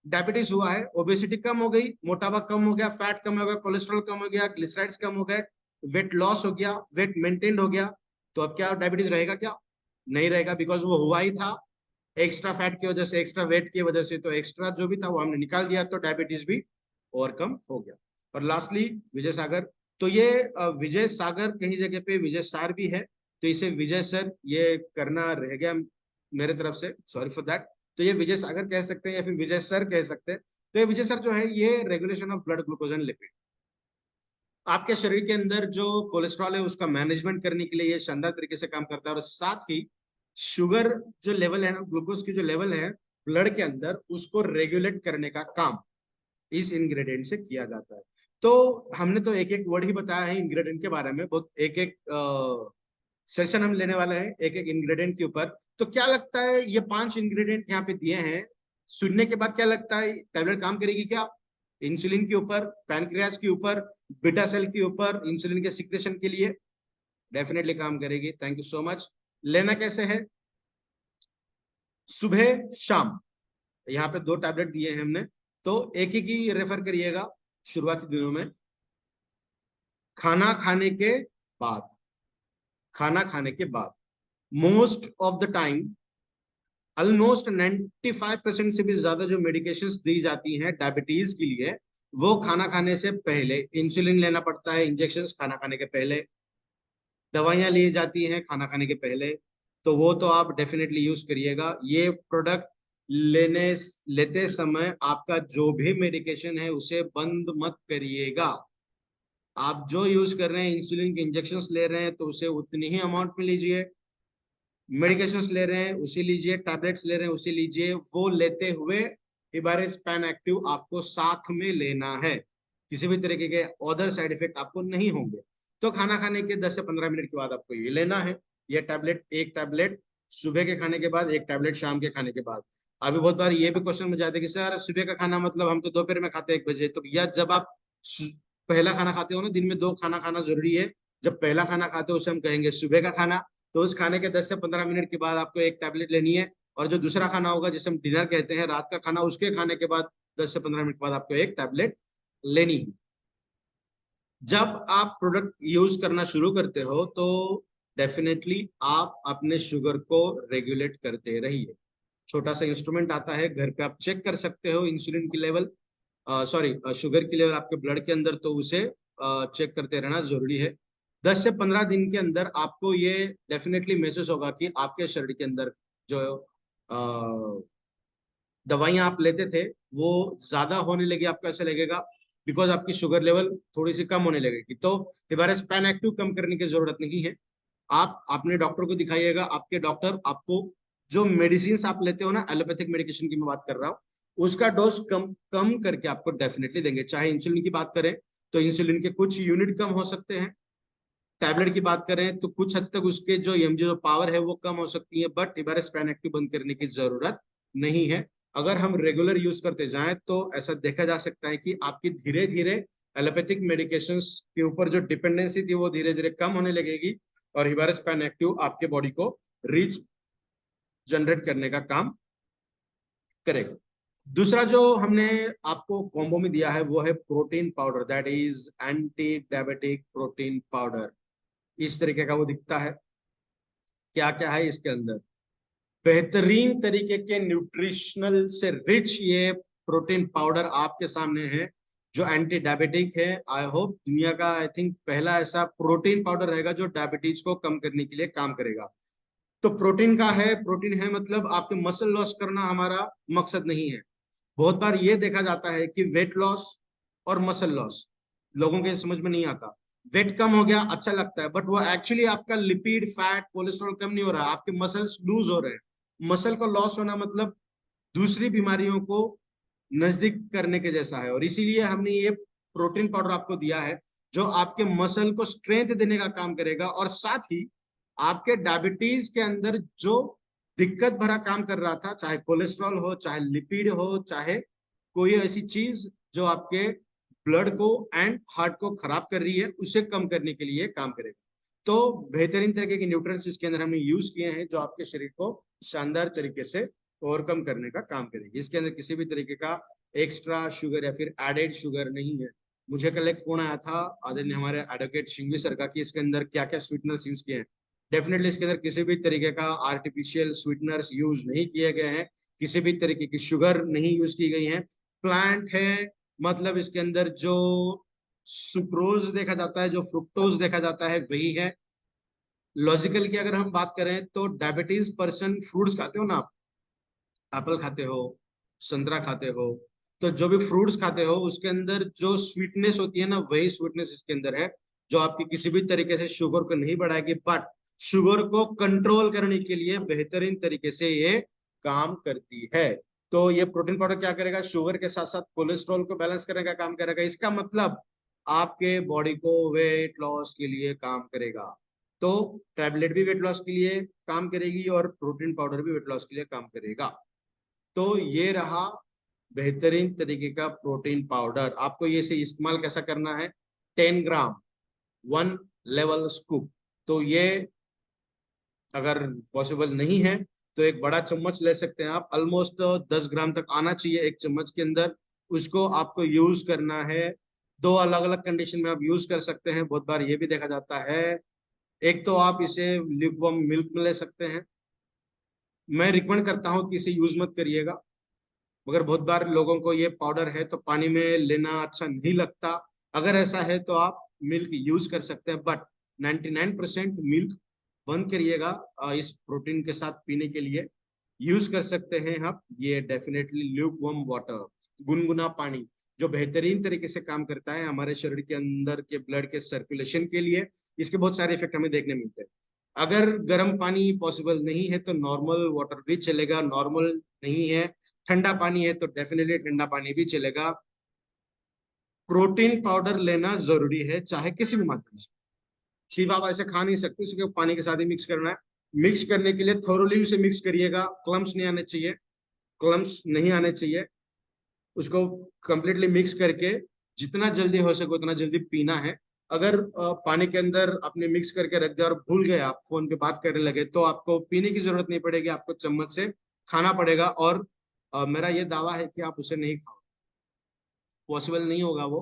डायबिटीज हुआ है, ओबेसिटी कम हो गई, मोटापा कम हो गया, फैट कम हो गया, कोलेस्ट्रॉल कम हो गया, ग्लिसराइड्स कम हो गए, वेट लॉस हो गया, वेट मेंटेन हो गया। तो अब क्या डायबिटीज रहेगा क्या, नहीं रहेगा, बिकॉज वो हुआ ही था एक्स्ट्रा फैट की वजह से, एक्स्ट्रा वेट की वजह से। तो एक्स्ट्रा जो भी था वो हमने निकाल दिया, तो डायबिटीज भी ओवरकम हो गया। और लास्टली विजय सागर। तो ये विजय सागर कहीं जगह पे विजय सार भी है, तो इसे विजय सर ये करना रह गया मेरे तरफ से, सॉरी फॉर दैट। तो ये विजय सागर कह सकते हैं या फिर विजय सर कह सकते हैं। तो ये विजय सर जो है, ये regulation of blood glucose and lipid, आपके शरीर के अंदर जो कोलेस्ट्रॉल है उसका मैनेजमेंट करने के लिए ये शानदार तरीके से काम करता है। और साथ ही शुगर जो लेवल है ना, ग्लूकोज की जो लेवल है ब्लड के अंदर, उसको रेगुलेट करने का काम इस इंग्रेडिएंट से किया जाता है। तो हमने तो एक एक वर्ड ही बताया है इंग्रेडिएंट के बारे में, बहुत एक एक सेशन हम लेने वाले हैं एक एक इंग्रेडिएंट के ऊपर। तो क्या लगता है, ये 5 इंग्रेडिएंट यहाँ पे दिए हैं, सुनने के बाद क्या लगता है, टैबलेट काम करेगी क्या, इंसुलिन के ऊपर, पैनक्रियास के ऊपर, बीटा सेल के ऊपर, इंसुलिन के सिक्रेशन के लिए डेफिनेटली काम करेगी। Thank you so much. लेना कैसे है, सुबह शाम, यहाँ पे 2 टैबलेट दिए हैं हमने, तो एक एक ही रेफर करिएगा शुरुआती दिनों में। खाना खाने के बाद, खाना खाने के बाद most of the time, almost 95% से भी ज्यादा जो मेडिकेशंस दी जाती हैं डायबिटीज के लिए, वो खाना खाने से पहले, इंसुलिन लेना पड़ता है, इंजेक्शंस खाना खाने के पहले, दवाइयां ली जाती हैं खाना खाने के पहले। तो वो तो आप डेफिनेटली यूज करिएगा। ये प्रोडक्ट लेने लेते समय आपका जो भी मेडिकेशन है उसे बंद मत करिएगा। आप जो यूज कर रहे हैं, इंसुलिन के इंजेक्शंस ले रहे हैं, तो उसे उतनी ही अमाउंट में लीजिए, मेडिकेशंस ले रहे हैं उसे लीजिए, टैबलेट्स ले रहे हैं उसे लीजिए। वो लेते हुए इबारिस पैन एक्टिव आपको साथ में लेना है, किसी भी तरीके के अदर साइड इफेक्ट आपको नहीं होंगे। तो खाना खाने के 10 से 15 मिनट के बाद आपको ये लेना है, ये टैबलेट, एक टैबलेट सुबह के खाने के बाद, एक टैबलेट शाम के खाने के बाद। अभी बहुत बार ये भी क्वेश्चन मुझे आता है कि सर सुबह का खाना मतलब हम तो दोपहर में खाते हैं 1 बजे। तो भैया जब आप पहला खाना खाते हो ना, दिन में 2 खाना खाना जरूरी है। जब पहला खाना खाते हो उसे हम कहेंगे सुबह का खाना, तो उस खाने के 10 से 15 मिनट के बाद आपको एक टैबलेट लेनी है। और जो दूसरा खाना होगा जिसे हम डिनर कहते हैं, रात का खाना, उसके खाने के बाद 10 से 15 मिनट बाद आपको एक टैबलेट लेनी है। जब आप प्रोडक्ट यूज करना शुरू करते हो तो डेफिनेटली आप अपने शुगर को रेगुलेट करते रहिए। छोटा सा इंस्ट्रूमेंट आता है घर पे, आप चेक कर सकते हो इंसुलिन की लेवल, सॉरी शुगर की लेवल आपके ब्लड के अंदर, तो उसे चेक करते रहना जरूरी है। 10 से 15 दिन के अंदर आपको ये डेफिनेटली महसूस होगा कि आपके शरीर के अंदर जो दवाइयां आप लेते थे वो ज्यादा होने लगी, आपको ऐसा लगेगा, बिकॉज आपकी शुगर लेवल थोड़ी सी कम होने लगेगी। तो हिबारेस पैन एक्टिव कम करने की जरूरत नहीं है। आप अपने डॉक्टर को दिखाइएगा, आपके डॉक्टर आपको जो मेडिसिन आप लेते हो ना, एलोपैथिक मेडिकेशन की मैं बात कर रहा हूँ, उसका डोज कम कम करके आपको डेफिनेटली देंगे। चाहे इंसुलिन की बात करें तो इंसुलिन के कुछ यूनिट कम हो सकते हैं, टैबलेट की बात करें तो कुछ हद तक उसके जो एमजी जो पावर है वो कम हो सकती है, बट हिबारेस पैन एक्टिव बंद करने की जरूरत नहीं है। अगर हम रेगुलर यूज करते जाएं तो ऐसा देखा जा सकता है कि आपकी धीरे धीरे एलोपैथिक मेडिकेशंस के ऊपर जो डिपेंडेंसी थी वो धीरे धीरे कम होने लगेगी, और हिबारेस पैन एक्टिव आपके बॉडी को रीच जनरेट करने का काम करेगा। दूसरा जो हमने आपको कॉम्बो में दिया है वो है protein powder, that is anti diabetic protein powder. इस तरीके का वो दिखता है। क्या क्या है इसके अंदर? बेहतरीन तरीके के न्यूट्रिशनल से रिच ये प्रोटीन पाउडर आपके सामने है, जो एंटी डायबिटिक है। आई होप दुनिया का आई थिंक पहला ऐसा प्रोटीन पाउडर रहेगा जो डायबिटीज को कम करने के लिए काम करेगा। तो प्रोटीन का है, प्रोटीन है मतलब आपके मसल लॉस करना हमारा मकसद नहीं है। बहुत बार ये देखा जाता है कि वेट लॉस और मसल लॉस लोगों के समझ में नहीं आता। वेट कम हो गया अच्छा लगता है, बट वो एक्चुअली आपका लिपिड फैट कोलेस्ट्रॉल कम नहीं हो रहा है, आपके मसल्स लूज हो रहे हैं। मसल को लॉस होना मतलब दूसरी बीमारियों को नजदीक करने के जैसा है, और इसीलिए हमने ये प्रोटीन पाउडर आपको दिया है जो आपके मसल को स्ट्रेंथ देने का काम करेगा, और साथ ही आपके डायबिटीज के अंदर जो दिक्कत भरा काम कर रहा था, चाहे कोलेस्ट्रॉल हो, चाहे लिपिड हो, चाहे कोई ऐसी चीज जो आपके ब्लड को एंड हार्ट को खराब कर रही है, उसे कम करने के लिए काम करेगा। तो बेहतरीन तरीके के न्यूट्रिएंट्स इसके अंदर हमने यूज किए हैं जो आपके शरीर को शानदार तरीके से ओवरकम करने का काम करेगी। इसके अंदर किसी भी तरीके का एक्स्ट्रा शुगर या फिर एडेड शुगर नहीं है। मुझे कल एक फोन आया था आदरणीय हमारे एडवोकेट शिंगवी सर का कि इसके अंदर क्या क्या स्वीटनर्स यूज किए हैं। डेफिनेटली इसके अंदर किसी भी तरीके का आर्टिफिशियल स्वीटनर्स यूज नहीं किए गए हैं, किसी भी तरीके की शुगर नहीं यूज की गई है। प्लांट है, मतलब इसके अंदर जो सुक्रोज देखा जाता है, जो फ्रुक्टोज देखा जाता है, वही है। लॉजिकल की अगर हम बात करें तो डायबिटीज पर्सन फ्रूट्स खाते हो ना आप, एप्पल खाते हो, संतरा खाते हो, तो जो भी फ्रूट्स खाते हो उसके अंदर जो स्वीटनेस होती है ना, वही स्वीटनेस इसके अंदर है, जो आपकी किसी भी तरीके से शुगर को नहीं बढ़ाएगी, बट शुगर को कंट्रोल करने के लिए बेहतरीन तरीके से ये काम करती है। तो ये प्रोटीन पाउडर क्या करेगा, शुगर के साथ साथ कोलेस्ट्रॉल को बैलेंस करने का काम करेगा। इसका मतलब आपके बॉडी को वेट लॉस के लिए काम करेगा। तो टैबलेट भी वेट लॉस के लिए काम करेगी और प्रोटीन पाउडर भी वेट लॉस के लिए काम करेगा। तो ये रहा बेहतरीन तरीके का प्रोटीन पाउडर। आपको ये से इस्तेमाल कैसा करना है? 10 ग्राम, 1 लेवल स्कूप। तो ये अगर पॉसिबल नहीं है तो एक बड़ा चम्मच ले सकते हैं आप, ऑलमोस्ट 10 ग्राम तक आना चाहिए एक चम्मच के अंदर। उसको आपको यूज करना है। दो अलग अलग कंडीशन में आप यूज कर सकते हैं। बहुत बार ये भी देखा जाता है, एक तो आप इसे ल्यूकवार्म मिल्क में ले सकते हैं। मैं रिकमेंड करता हूँ कि इसे यूज मत करिएगा, मगर बहुत बार लोगों को ये पाउडर है तो पानी में लेना अच्छा नहीं लगता। अगर ऐसा है तो आप मिल्क यूज कर सकते हैं, बट 99% मिल्क बंद करिएगा। इस प्रोटीन के साथ पीने के लिए यूज कर सकते हैं आप ये डेफिनेटली ल्यूक वार्म वाटर, गुनगुना पानी, जो बेहतरीन तरीके से काम करता है हमारे शरीर के अंदर के ब्लड के सर्कुलेशन के लिए। इसके बहुत सारे इफेक्ट हमें देखने मिलते हैं। अगर गर्म पानी पॉसिबल नहीं है तो नॉर्मल वाटर भी चलेगा, नॉर्मल नहीं है ठंडा पानी है तो डेफिनेटली ठंडा पानी भी चलेगा। प्रोटीन पाउडर लेना जरूरी है चाहे किसी भी मात्रा में। सिर्फ आप ऐसे खा नहीं सकते, उसके पानी के साथ ही मिक्स करना है। मिक्स करने के लिए थोरोली उसे मिक्स करिएगा, क्लम्स नहीं आने चाहिए, क्लम्स नहीं आने चाहिए। उसको कंप्लीटली मिक्स करके जितना जल्दी हो सके उतना जल्दी पीना है। अगर पानी के अंदर आपने मिक्स करके रख दिया और भूल गए, आप फोन पे बात करने लगे, तो आपको पीने की जरूरत नहीं पड़ेगी, आपको चम्मच से खाना पड़ेगा। और मेरा ये दावा है कि आप उसे नहीं खाओ, पॉसिबल नहीं होगा वो।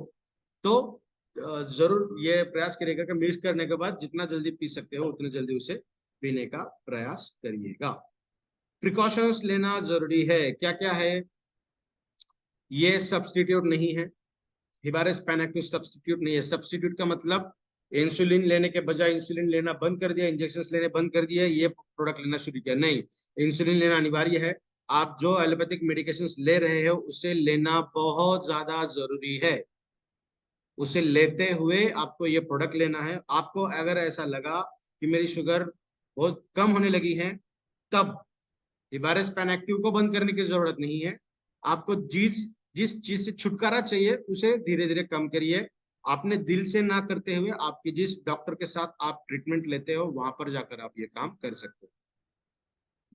तो जरूर ये प्रयास करिएगा कि मिक्स करने के बाद जितना जल्दी पी सकते हो उतने जल्दी उसे पीने का प्रयास करिएगा। प्रिकॉशंस लेना जरूरी है, क्या क्या है? ये सब्स्टिट्यूट नहीं है, हिबारेस पैनाक्टिव सब्स्टिट्यूट नहीं है। सब्स्टिट्यूट का मतलब इंसुलिन लेने के बजाय इंसुलिन लेना बंद कर दिया, इंजेक्शन लेने बंद कर दिया, ये प्रोडक्ट लेना शुरू किया, नहीं। इंसुलिन लेना अनिवार्य है। आप जो एलोपैथिक मेडिकेशन ले रहे हो उसे लेना बहुत ज्यादा जरूरी है। उसे लेते हुए आपको ये प्रोडक्ट लेना है। आपको अगर ऐसा लगा कि मेरी शुगर बहुत कम होने लगी है, तब लिबारेस पैनएक्टिव को बंद करने की जरूरत नहीं है। आपको जिस जिस चीज से छुटकारा चाहिए उसे धीरे धीरे कम करिए। आपने दिल से ना करते हुए आपके जिस डॉक्टर के साथ आप ट्रीटमेंट लेते हो वहां पर जाकर आप ये काम कर सकते हो।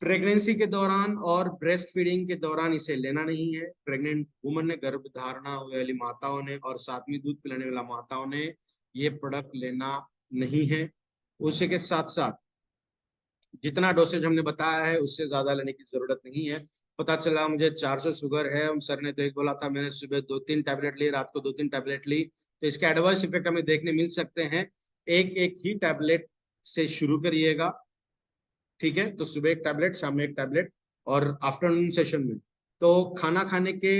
प्रेगनेंसी के दौरान और ब्रेस्ट फीडिंग के दौरान इसे लेना नहीं है। प्रेग्नेंट वुमन ने, गर्भ धारणा वाली माताओं ने और साथ में दूध पिलाने वाला माताओं ने ये प्रोडक्ट लेना नहीं है। उसी के साथ साथ जितना डोसेज हमने बताया है उससे ज्यादा लेने की जरूरत नहीं है। पता चला मुझे 400 शुगर है, सर ने तो एक बोला था, मैंने सुबह 2-3 टैबलेट ली, रात को 2-3 टैबलेट ली, तो इसके एडवर्स इफेक्ट हमें देखने मिल सकते हैं। एक एक ही टैबलेट से शुरू करिएगा, ठीक है? तो सुबह एक टैबलेट, शाम में एक टैबलेट, और आफ्टरनून सेशन में। तो खाना खाने के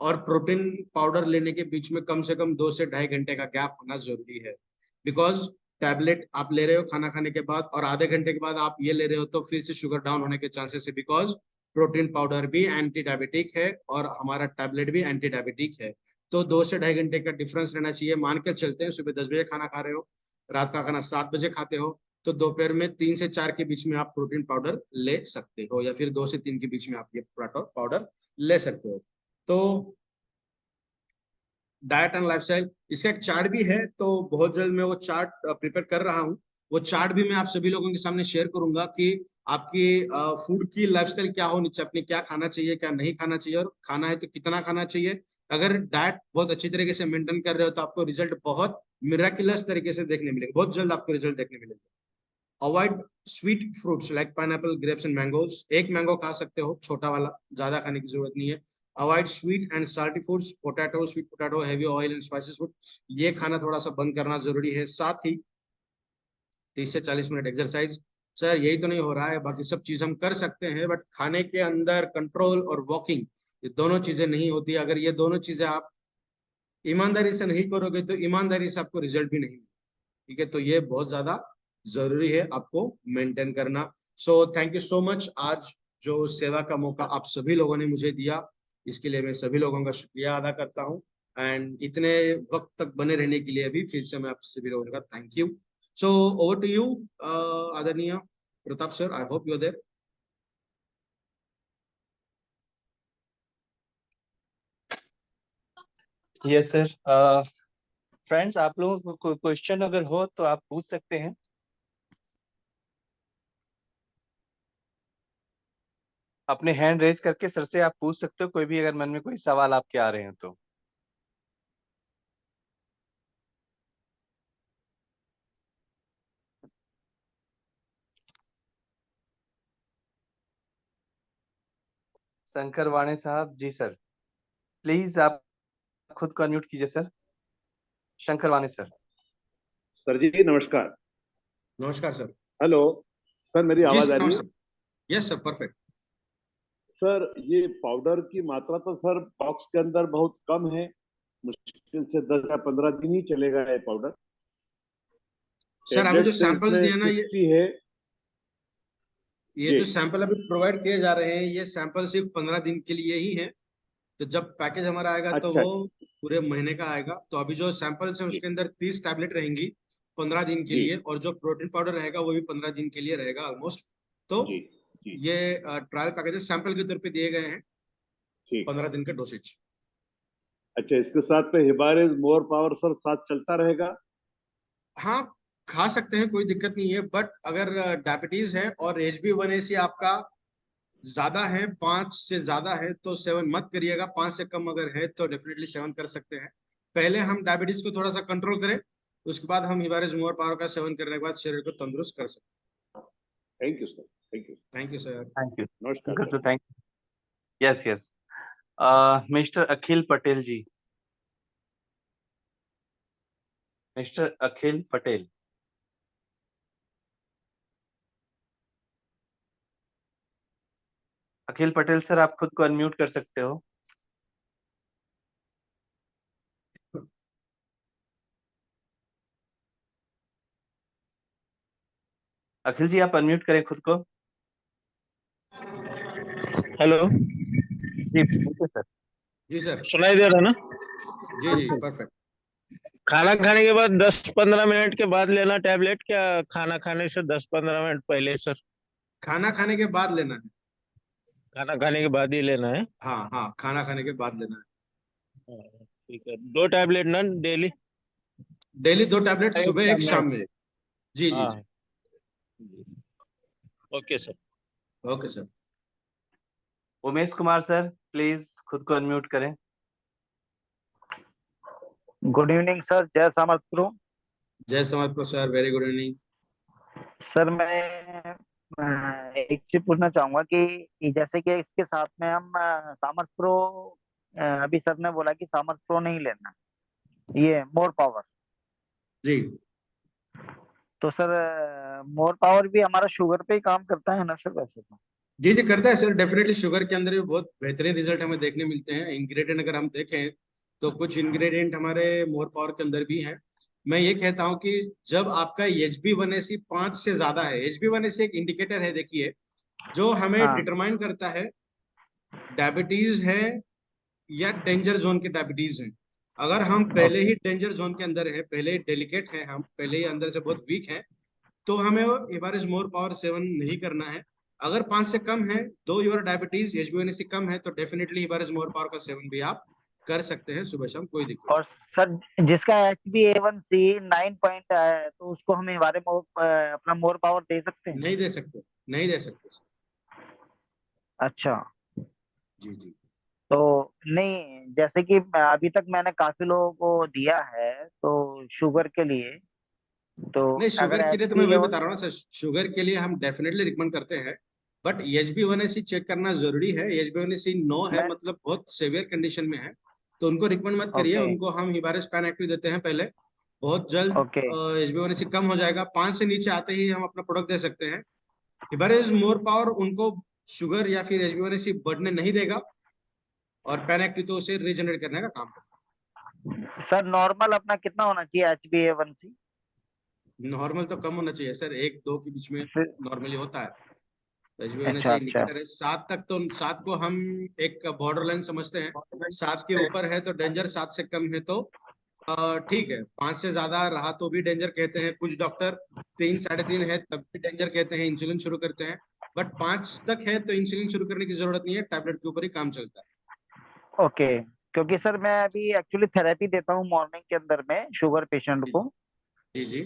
और प्रोटीन पाउडर लेने के बीच में कम से कम 2 से ढाई घंटे का गैप होना जरूरी है। बिकॉज टैबलेट आप ले रहे हो खाना खाने के बाद और आधे घंटे के बाद आप ये ले रहे हो, तो फिर से शुगर डाउन होने के चांसेस है। बिकॉज प्रोटीन पाउडर भी एंटी डायबिटिक है और हमारा टैबलेट भी एंटी डायबिटिक है। तो 2 से ढाई घंटे का डिफरेंस रहना चाहिए। मान के चलते हैं सुबह 10 बजे खाना खा रहे हो, रात का खाना 7 बजे खाते हो, तो दोपहर में 3 से 4 के बीच में आप प्रोटीन पाउडर ले सकते हो, या फिर 2 से 3 के बीच में आप ये प्रोटीन पाउडर ले सकते हो। तो डाइट एंड लाइफस्टाइल, इसका एक चार्ट भी है, तो बहुत जल्द मैं वो चार्ट प्रिपेयर कर रहा हूँ। वो चार्ट भी मैं आप सभी लोगों के सामने शेयर करूंगा कि आपकी फूड की लाइफस्टाइल क्या होनी चाहिए, आपने क्या खाना चाहिए, क्या नहीं खाना चाहिए, और खाना है तो कितना खाना चाहिए। अगर डाइट बहुत अच्छी तरीके से मेंटेन कर रहे हो तो आपको रिजल्ट बहुत मिराकुलस तरीके से देखने मिलेंगे, बहुत जल्द आपको रिजल्ट देखने मिलेंगे। Avoid sweet fruits like pineapple, grapes and mangoes. एक मैंगो खा सकते हो, छोटा वाला, ज्यादा खाने की जरूरत नहीं है। Avoid sweet and salty foods, potato, sweet potato, heavy oil and spices food, ये खाना थोड़ा सा बंद करना जरूरी है। साथ ही 30 से 40 मिनट एक्सरसाइज। सर यही तो नहीं हो रहा है, बाकी सब चीज हम कर सकते हैं, बट खाने के अंदर कंट्रोल और वॉकिंग, ये दोनों चीजें नहीं होती। अगर ये दोनों चीजें आप ईमानदारी से नहीं करोगे तो ईमानदारी से आपको रिजल्ट भी नहीं, ठीक है? तो ये बहुत ज्यादा जरूरी है आपको मेंटेन करना। सो थैंक यू सो मच। आज जो सेवा का मौका आप सभी लोगों ने मुझे दिया, इसके लिए मैं सभी लोगों का शुक्रिया अदा करता हूँ। एंड इतने वक्त तक बने रहने के लिए भी फिर से मैं आप सभी लोगों का thank you. So over to you आदरणीय Pratap sir, I hope you are there. Yes sir. Friends, आप लोगों को कोई क्वेश्चन अगर हो तो आप पूछ सकते हैं। अपने हैंड रेज करके सर से आप पूछ सकते हो, कोई भी अगर मन में कोई सवाल आपके आ रहे हैं तो। शंकर वाणे साहब, जी सर, प्लीज आप खुद को अनम्यूट कीजिए सर। शंकर वाणे सर। सर जी नमस्कार। नमस्कार सर। हेलो सर, मेरी जी आवाज सर आ रही है? नमस्कार। Yes sir, perfect. सर ये पाउडर की मात्रा तो सर बॉक्स के अंदर बहुत कम है, मुश्किल से 10 या 15 दिन ही चलेगा ये पाउडर। सर अभी जो टेबलेट सैंपल इसमें दिए ना, 60 है। ये जी जो सैंपल अभी प्रोवाइड किए जा रहे हैं, ये सैंपल सिर्फ 15 दिन के लिए ही है। तो जब पैकेज हमारा आएगा तो अच्छा वो अच्छा। पूरे महीने का आएगा। तो अभी जो सैंपल्स है जी उसके अंदर 30 टैबलेट रहेंगी 15 दिन के जी लिए, और जो प्रोटीन पाउडर रहेगा वो भी 15 दिन के लिए रहेगा ऑलमोस्ट। तो जी जी। ये ट्रायल पैकेजेस सैंपल के तौर पे दिए गए हैं, ठीक। 15 दिन का डोसेज। अच्छा, इसके साथ पे हिबारिस मोर पावर सर साथ चलता रहेगा? हाँ, खा सकते हैं, कोई दिक्कत नहीं है, बट अगर डायबिटीज है और HB1AC आपका ज्यादा है, 5 से ज्यादा है, तो सेवन मत करिएगा। 5 से कम अगर है तो डेफिनेटली सेवन कर सकते हैं। पहले हम डायबिटीज को थोड़ा सा कंट्रोल करें, उसके बाद हम हिबारिस मोर पावर का सेवन करने के बाद शरीर को तंदुरुस्त कर सकते thank you sir, thank you. हैं। Thank you sir. Thank you. नमस्कार good sir. Sir, thank you. Yes yes. Mister Akhil Patel ji. Mister Akhil Patel. Akhil Patel sir, आप खुद को अनम्यूट कर सकते हो। अखिल जी, आप अनम्यूट करें खुद को। हेलो। जी पूछिए सर। जी सर। सुनाई दे रहा ना? जी जी परफेक्ट। खाना खाने के बाद 10-15 मिनट के बाद लेना टैबलेट, क्या खाना खाने से 10-15 मिनट पहले सर? खाना खाने के बाद लेना है। खाना खाने के बाद ही लेना है? हाँ हाँ, खाना खाने के बाद लेना है। हाँ, ठीक है। 2 टैबलेट ना डेली? डेली 2 टैबलेट, एक सुबह शाम एक में शाम एक। में एक। जी जी जी। हाँ, okay sir. Okay sir. Umesh Kumar sir, please खुद को अनम्यूट करें। गुड इवनिंग सर, जय समर्थ। जय समर्थ sir, very good evening. Sir मैं एक चीज पूछना चाहूंगा कि जैसे कि इसके साथ में हम सामर्थ प्रो, अभी सर ने बोला कि सामर्थ प्रो नहीं लेना, ये मोर पावर। जी तो सर मोर पावर भी हमारा शुगर पे ही काम करता है ना सर वैसे तो? जी जी करता है सर, डेफिनेटली शुगर के अंदर भी बहुत बेहतरीन रिजल्ट हमें देखने मिलते हैं। इंग्रेडिएंट अगर हम देखें तो कुछ इंग्रेडिएंट हमारे मोर पावर के अंदर भी हैं। मैं ये कहता हूं कि जब आपका HbA1c 5 से ज्यादा है, HbA1c एक इंडिकेटर है देखिए, जो हमें हाँ। डिटरमाइन करता है डायबिटीज है या डेंजर जोन के डायबिटीज हैं। अगर हम पहले ओके। ही डेंजर जोन के अंदर है, पहले ही डेलिकेट है, हम पहले ही अंदर से बहुत वीक हैं, तो हमें एवरेज मोर पावर सेवन नहीं करना है। अगर 5 से कम है, दो योर डायबिटीज HbA1c कम है, तो डेफिनेटली एवरेज मोर पावर का सेवन भी आप कर सकते हैं सुबह शाम, कोई दिक्कत और सर जिसका HbA1c 9 पॉइंट है तो उसको हम हमारे अपना मोर पावर दे सकते हैं? नहीं दे सकते, नहीं दे सकते सर। अच्छा। जी जी। तो नहीं, जैसे कि अभी तक मैंने काफी लोगों को दिया है तो शुगर के लिए, तो नहीं, अगर शुगर के लिए तो मैं वही HbA1। बता रहा हूँ ना सर, शुगर के लिए हम डेफिनेटली रिकमेंड करते हैं, बट HbA1c चेक करना जरूरी है। HbA1c 9 है मैं। मतलब बहुत सेवियर कंडीशन में है, तो उनको रिकमेंड मत करिए, ओके। उनको हम हिबारिस पैन एक्टिव देते हैं पहले। बहुत जल्द ओके। HbA1c कम हो जाएगा, 5 से नीचे आते ही हम अपना प्रोडक्ट दे सकते हैं। हिबारिस मोर पावर उनको शुगर या फिर HbA1c बढ़ने नहीं देगा, और पैन एक्टिव तो उसे रीजनरेट करने का काम करता सर नॉर्मल अपना कितना होना चाहिए HbA1c? है। नॉर्मल तो कम होना चाहिए सर, 1-2 के बीच में फिर। नॉर्मली होता है। अच्छा HbA1c अच्छा। इंडिकेटर है 7 तक, तो 7 को हम एक बॉर्डर लाइन समझते हैं। 7 के ऊपर है तो डेंजर, 7 से कम है तो ठीक है। 5 से ज्यादा रहा तो भी डेंजर कहते हैं कुछ डॉक्टर, 3-3.5 है तब भी डेंजर कहते हैं, इंसुलिन शुरू करते हैं। बट 5 तक है तो इंसुलिन शुरू करने की जरूरत नहीं है, टैबलेट के ऊपर ही काम चलता है। ओके। क्योंकि सर मैं अभी एक्चुअली थेरेपी देता हूँ मॉर्निंग के अंदर में शुगर पेशेंट जी को। जी जी।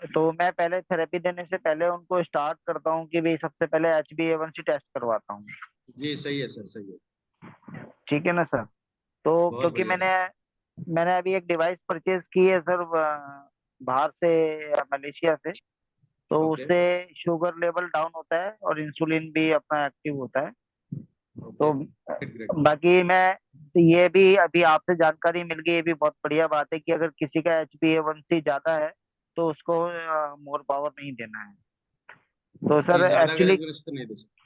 तो मैं पहले थेरेपी देने से पहले उनको स्टार्ट करता हूँ कि भाई सबसे पहले HbA1c टेस्ट करवाता हूँ। जी सही है सर, सही है। ठीक है ना सर? तो बहुत क्योंकि बढ़िया मैंने सर। मैंने अभी एक डिवाइस परचेज की है सर, बाहर से, मलेशिया से। तो ओके उससे शुगर लेवल डाउन होता है और इंसुलिन भी अपना एक्टिव होता है। ओके, तो ग्रेट ग्रेट। बाकी मैं ये भी अभी आपसे जानकारी मिल गई, ये भी बहुत बढ़िया बात है कि अगर किसी का HbA1c ज्यादा है तो उसको मोर पावर नहीं देना है। तो जी, सर ज्यादा एक्चुअली, एवरेज तो नहीं दे सकते।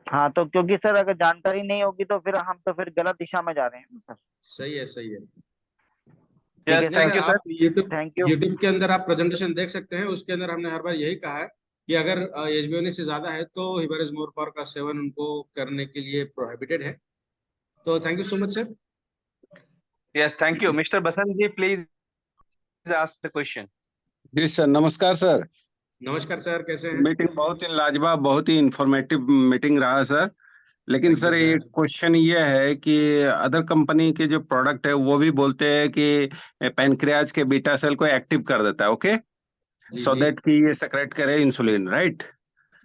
हाँ, तो क्योंकि सर अगर जानकारी नहीं होगी तो फिर हम तो फिर गलत दिशा में जा रहे हैं ना सर। सही है, सही है। ठीक यस, है नहीं sir. Sir, thank you sir. आप यूट्यूब थैंक यू। यूट्यूब के अंदर आप प्रेजेंटेशन देख सकते हैं, उसके अंदर हमने हर बार यही कहा है कि अगर HbA1c से ज्यादा है तो हिबारिस मोर पावर का सेवन उनको करने के लिए प्रोहिबिटेड है। तो thank you so much sir. Yes, thank you. Mister Basant ji, please ask the question. जी सर, नमस्कार सर। नमस्कार सर, कैसे हैं? मीटिंग बहुत ही लाजवाब, बहुत ही इंफॉर्मेटिव मीटिंग रहा सर। लेकिन थैंक यू सर एक सर। क्वेश्चन ये है कि अदर कंपनी के जो प्रोडक्ट है वो भी बोलते हैं कि पैनक्रियाज के बीटा सेल को एक्टिव कर देता है, okay, ji so ji that कि ये सेक्रेट करे इंसुलिन, राइट।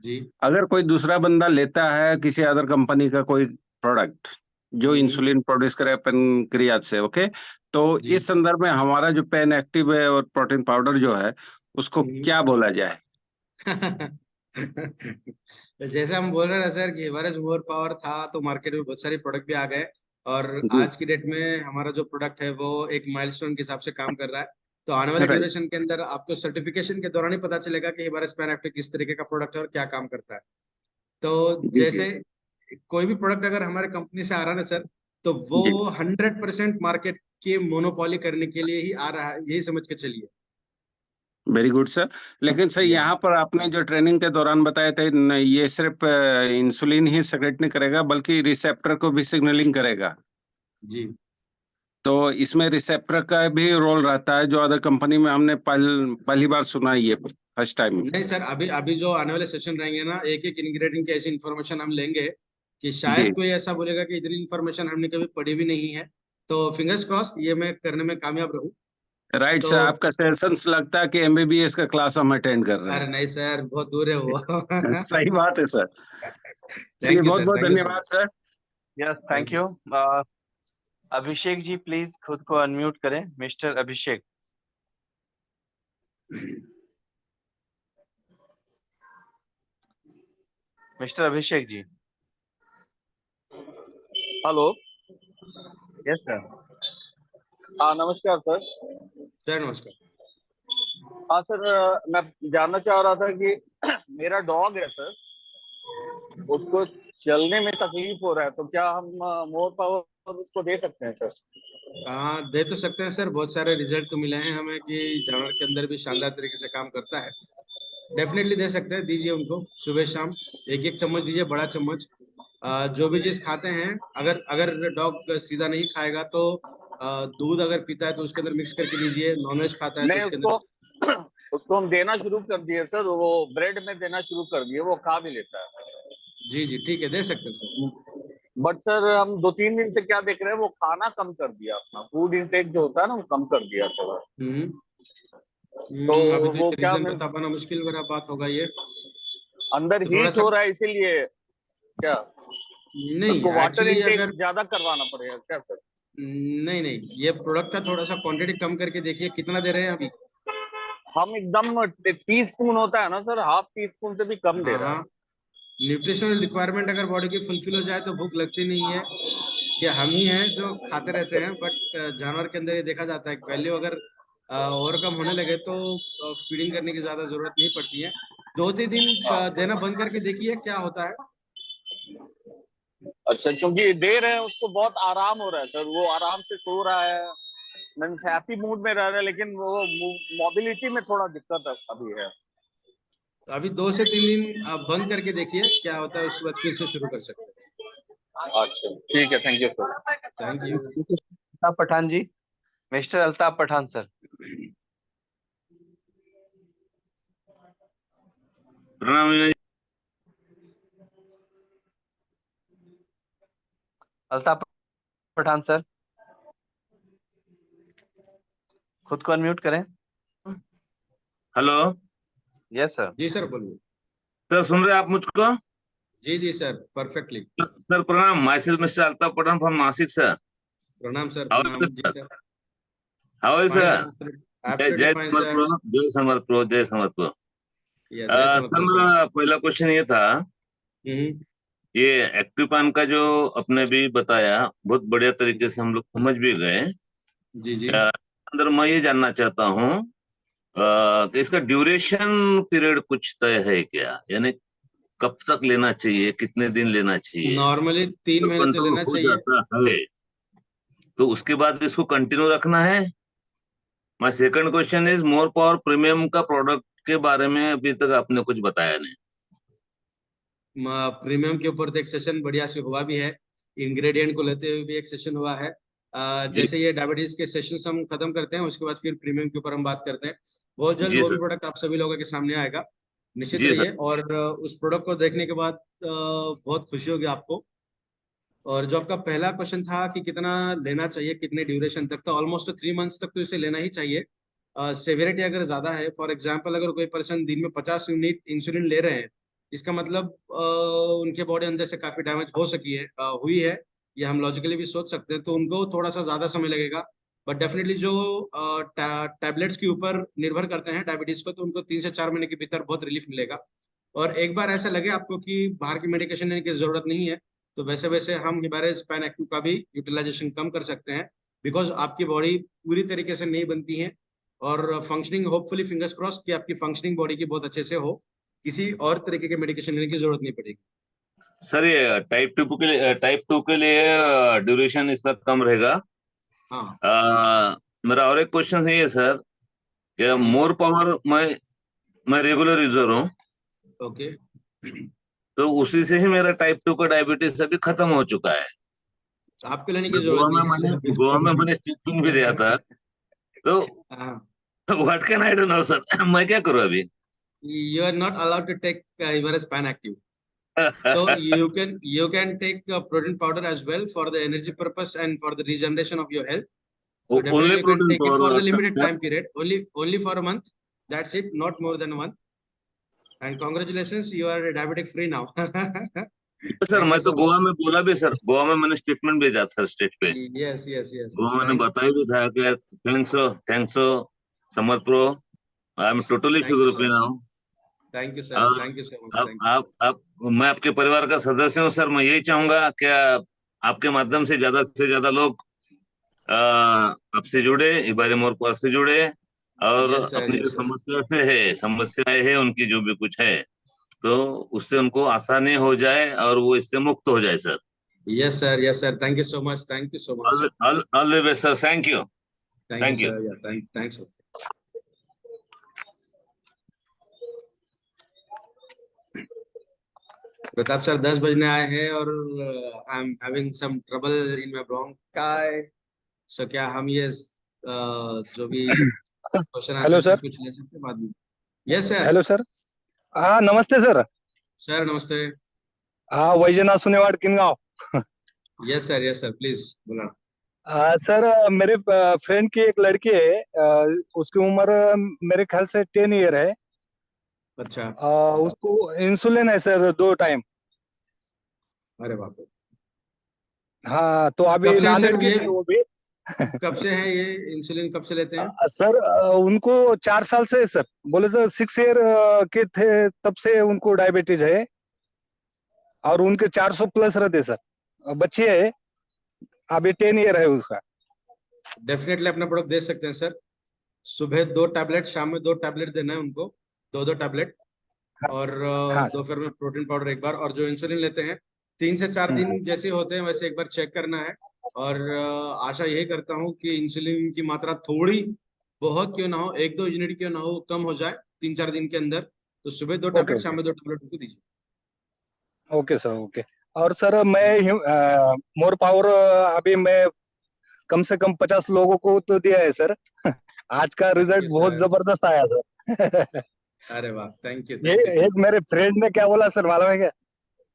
जी। अगर कोई दूसरा बंदा लेता है किसी अदर कंपनी का कोई प्रोडक्ट जो हम्म। इंसुलिन प्रोड्यूस करे पैनक्रियाज से, ओके, तो जी। इस संदर्भ में हमारा जो पेन एक्टिव है और प्रोटीन पाउडर जो है उसको हम्म। क्या बोला जाए? तो जैसे हम बोल रहे हैं ना सर कि एवरेज मोर पावर था, तो मार्केट में बहुत सारे प्रोडक्ट भी आ गए, और जी आज की डेट में हमारा जो प्रोडक्ट है वो एक माइलस्टोन के हिसाब से काम कर रहा है। तो आने वाले Right. ड्यूरेशन के अंदर आपको सर्टिफिकेशन के दौरान ही पता चलेगा कि हमारा स्पैन एक्टिव किस तरीके का प्रोडक्ट है और क्या काम करता है। तो जैसे कोई भी प्रोडक्ट अगर हमारे कंपनी से आ रहा है ना सर, तो वो 100% मार्केट के मोनोपोली करने के लिए ही आ रहा है, यही समझ के चलिए। Very good sir. लेकिन सर Yes. यहाँ पर आपने जो ट्रेनिंग के दौरान बताया था ये सिर्फ इंसुलिन ही सेक्रेट नहीं करेगा बल्कि रिसेप्टर को भी सिग्नलिंग करेगा। जी तो इसमें रिसेप्टर का भी रोल रहता है जो अदर कंपनी में हमने पहली बार सुना है, ये फर्स्ट टाइम। नहीं सर, अभी अभी जो आने वाले सेशन रहेंगे ना, एक एक इंग्रेडिएंट की ऐसी इन्फॉर्मेशन हम लेंगे कि जी शायद कोई ऐसा बोलेगा कि इतनी इन्फॉर्मेशन हमने कभी पढ़ी भी नहीं है। तो फिंगर्स क्रॉस ये मैं करने में कामयाब रहूं। राइट तो सर, आपका सेशंस लगता है कि एमबीबीएस का क्लास हम अटेंड कर रहे अरे नहीं सर, बहुत दूर है वो। हैं। सही बात है सर। चलिए थैंक यू बहुत सर, बहुत थैंक यू सर। धन्यवाद sir. Yes, thank you. Abhishek ji please खुद को अनम्यूट करें, mister Abhishek. Mister Abhishek ji. Hello. Yes sir. हाँ नमस्कार सर। सर नमस्कार। हाँ सर, मैं जानना चाह रहा था कि मेरा डॉग है सर, उसको चलने में तकलीफ हो रहा है, तो क्या हम मोर पावर उसको दे सकते हैं सर? हाँ दे तो सकते हैं सर, बहुत सारे रिजल्ट तो मिले हैं हमें कि जानवर के अंदर भी शानदार तरीके से काम करता है। डेफिनेटली दे सकते हैं, दीजिए उनको सुबह शाम एक एक चम्मच दीजिए, बड़ा चम्मच। जो भी चीज खाते हैं, अगर अगर डॉग सीधा नहीं खाएगा तो दूध अगर पीता है तो उसके अंदर मिक्स करके दीजिए, नॉनवेज खाता है तो नहीं, उसके अंदर। उसको हम देना शुरू कर दिए सर, वो ब्रेड में देना शुरू कर दिए, वो खा भी लेता है। जी जी ठीक है, दे सकते हैं सर। बट सर हम 2-3 दिन से क्या देख रहे हैं, वो खाना कम कर दिया, अपना फूड इंटेक जो होता है ना वो कम कर दिया थोड़ा। तो अभी तो वो ये क्या रीजन बता पाना मुश्किल भरा बात होगा ये। अंदर तो थोड़ा हीट सा हो रहा है इसीलिए क्या नहीं, उसको वाटर एक्चुअली इंटेक अगर ज्यादा करवाना पड़ेगा क्या सर? नहीं नहीं, ये प्रोडक्ट का थोड़ा सा क्वांटिटी कम करके देखिए कितना दे रहे हैं अभी। हम एकदम टीस्पून होता है ना सर, हाफ टी स्पून से भी कम दे हाँ रहा है। हाँ, न्यूट्रिशनल रिक्वायरमेंट अगर बॉडी की फुलफिल हो जाए तो भूख लगती नहीं है। ये हम ही हैं जो खाते रहते हैं, बट जानवर के अंदर ये देखा जाता है कि वैल्यू अगर ओवरकम होने लगे तो फीडिंग करने की ज्यादा जरूरत नहीं पड़ती है। 2-3 दिन देना बंद करके देखिए क्या होता है। अच्छा, क्योंकि दे रहे हैं उसको, बहुत आराम हो रहा है सर, वो आराम से सो रहा है, मीन्स हैप्पी मूड में रह रहा है, लेकिन वो मोबिलिटी में थोड़ा दिक्कत अभी है। तो अभी 2 से 3 दिन आप बंद करके देखिए क्या होता है, उसके बाद फिर से शुरू कर सकते हैं। अच्छा ठीक है, thank you sir. Thank you. Altaf Pathan ji, mister Altaf Pathan sir. प्रणाम विनय। अल्ताफ पठान सर, खुद को अनम्यूट करें। Hello yes sir. जी सर बोलिए। सर, सुन रहे हैं आप मुझको? जी जी सर, परफेक्टली। सर प्रणाम, myself mister Altaf Pathan from Nashik sir. प्रणाम सर, हाउ प्रणाम जी sir. How is fine sir? Sir, जय एब्सोल्युटली फाइन समर्थ सर। प्रो, जय समर्थ प्रो, जय समर्थ प्रो। या जय सर समर्थ सर। मेरा पहला क्वेश्चन ये था, हम्म। ये एक्टिव पान का जो आपने भी बताया बहुत बढ़िया तरीके से हम लोग समझ भी गए। जी जी। अंदर मैं ये जानना चाहता हूँ कि इसका ड्यूरेशन पीरियड कुछ तय है क्या, यानी कब तक लेना चाहिए, कितने दिन लेना चाहिए? नॉर्मली 3 महीने तो कंट्रोल लेना हो चाहिए। जाता है तो उसके बाद इसको कंटिन्यू रखना है। My second question is more power premium का प्रोडक्ट के बारे में अभी तक आपने कुछ बताया नहीं। प्रीमियम के ऊपर तो एक सेशन बढ़िया से हुआ भी है, इंग्रेडिएंट को लेते हुए भी एक सेशन हुआ है। जी जैसे ये डायबिटीज के सेशन हम खत्म करते हैं, उसके बाद फिर प्रीमियम के ऊपर हम बात करते हैं। बहुत जल्द जी वो भी सर। प्रोडक्ट आप सभी लोगों के सामने आएगा, निश्चित जी सर। रहिए। और उस प्रोडक्ट को देखने के बाद बहुत खुशी होगी आपको। और जो आपका पहला क्वेश्चन था कि कितना लेना चाहिए, कितने ड्यूरेशन तक, तो ऑलमोस्ट 3 मंथ्स तक तो इसे लेना ही चाहिए। सेवेरिटी अगर ज्यादा है, फॉर एग्जांपल अगर कोई पर्सन दिन में 50 यूनिट इंसुलिन ले रहे हैं, इसका मतलब उनके बॉडी अंदर से काफी डैमेज हो सकी है, हुई है, ये हम लॉजिकली भी सोच सकते हैं, तो उनको थोड़ा सा ज्यादा समय लगेगा। बट डेफिनेटली जो टैबलेट्स के ऊपर निर्भर करते हैं डायबिटीज को, तो उनको 3 से 4 महीने के भीतर बहुत रिलीफ मिलेगा। और एक बार ऐसा लगे आपको कि बाहर की मेडिकेशन लेने की जरूरत नहीं है, तो वैसे वैसे हम हिमालय स्पैन एक्टिव का भी यूटिलाइजेशन कम कर सकते हैं, बिकॉज आपकी बॉडी पूरी तरीके से नहीं बनती है। और फंक्शनिंग, होपफुली फिंगर्स क्रॉस कि आपकी फंक्शनिंग बॉडी की बहुत अच्छे से हो, किसी और तरीके के मेडिकेशन लेने की जरूरत नहीं पड़ेगी। सर ये टाइप 2 के लिए ड्यूरेशन इसका कम रहेगा। हाँ मेरा और एक क्वेश्चन है ये सर, कि जी। मोर पावर मैं रेगुलर यूजर हूँ, ओके तो उसी से ही मेरा टाइप 2 का डायबिटीज अभी खत्म हो चुका है। आपको लेने की जरूरत नहीं है सर, गोवा में बिल्कुल। मैंने स्टेटमेंट भी दिया था, तो हाँ, what can I do now sir? मैं क्या करूँ अभी? you are not allowed to take Everest Pan Active. So you can take protein powder as well for the energy purpose and for the regeneration of your health. So only definitely you can protein take it for the power? limited time period, only for a month. That's it, not more than a month. And congratulations, you are diabetic free now. Sir Thank मैं you तो so Goa much. में बोला भी sir, Goa में मैंने statement भेजा था stage पे। Yes, yes, yes, Goa yes. मैंने बताया भी था कि thanks Samarth pro, I am totally Thank you, sugar sir. Free now. Thank you, sir. और Thank you so much. अब Thank you, sir. आप मैं आपके परिवार का सदस्य हूँ सर। मैं यही चाहूंगा कि आपके माध्यम से ज्यादा लोग आपसे जुड़े, इबारी मोर पास से जुड़े, और Yes, sir. अपनी जो Yes, sir. समस्याएं है उनकी जो भी कुछ है, तो उससे उनको आसानी हो जाए और वो इससे मुक्त हो जाए sir. Yes, sir. Yes, sir. Thank you so much. Thank you so much, sir. All the best sir. Thank you. Thank you, thank you. sir. Yeah, thanks. Sir. Pratap sir 10 बजने आए हैं और I am having some trouble in my bronchi. So क्या हम ये जो भी question hello answer sir. कुछ ले सकते हैं बाद में? Yes sir. Hello sir. हाँ नमस्ते सर। सर नमस्ते। हाँ Vaijnath सुनेवाड़ Kingaon. Yes sir please बोला। सर मेरे फ्रेंड की एक लड़की है, उसकी उम्र मेरे ख्याल से 10 ईयर है। अच्छा। उसको इंसुलिन है सर 2 टाइम। अरे बाप रे। हाँ तो कब अभी से नांदेड़ सर की ये, थी वो भी। कब से है ये इंसुलिन, कब से लेते हैं? सर उनको 4 साल से है सर, बोले तो 6 ईयर के थे तब से उनको डायबिटीज है, और उनके 400 प्लस रहते सर। बच्चे है, अभी 10 ईयर है उसका। डेफिनेटली अपना प्रोडक्ट दे सकते हैं सर। सुबह 2 टैबलेट, शाम में 2 टैबलेट देना है उनको, 2 टैबलेट। और हाँ सर। दोपहर में प्रोटीन पाउडर एक बार। और जो इंसुलिन लेते हैं 3 से 4 दिन जैसे होते हैं वैसे एक बार चेक करना है। और आशा यही करता हूँ कि इंसुलिन की मात्रा थोड़ी बहुत क्यों ना हो, 1-2 यूनिट क्यों ना हो, कम हो जाए 3-4 दिन के अंदर। तो सुबह 2 ओके टैबलेट, शाम ओके में 2 टैबलेट उनको दीजिए। Okay sir okay. और सर मैं मोर पावर अभी मैं कम से कम 50 लोगों को तो दिया है सर। आज का थैंक रिजल्ट यू बहुत सर। जबरदस्त आया सर। अरे वाह, थैंक यू ये थैंक यू एक थैंक मेरे फ्रेंड ने क्या बोला सर मालूम है क्या?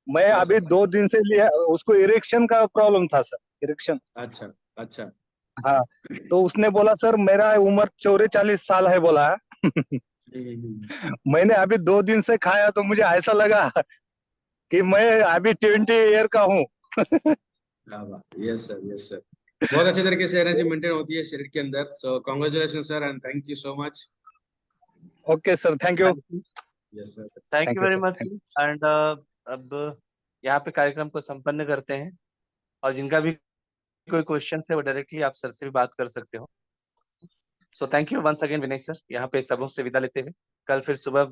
मैं यू। अभी 2 दिन से लिया, उसको इरेक्शन का प्रॉब्लम था सर, इरेक्शन। अच्छा अच्छा। हाँ तो उसने बोला सर मेरा उम्र 44 साल है बोला। मैंने अभी 2 दिन से खाया तो मुझे ऐसा लगा कि मैं अभी 20 ईयर का हूँ। Yes sir. बहुत अच्छे तरीके से एनर्जी मेंटेन होती है शरीर के अंदर। So congratulation sir and thank you so much. Okay sir thank you. Yes sir. Thank thank you you very sir. Much and अब यहाँ पे कार्यक्रम को संपन्न करते हैं, और जिनका भी कोई क्वेश्चन है वो डायरेक्टली आप सर से भी बात कर सकते हो। So thank you once again Vinay sir, यहाँ पे सबों से विदा लेते हुए कल फिर सुबह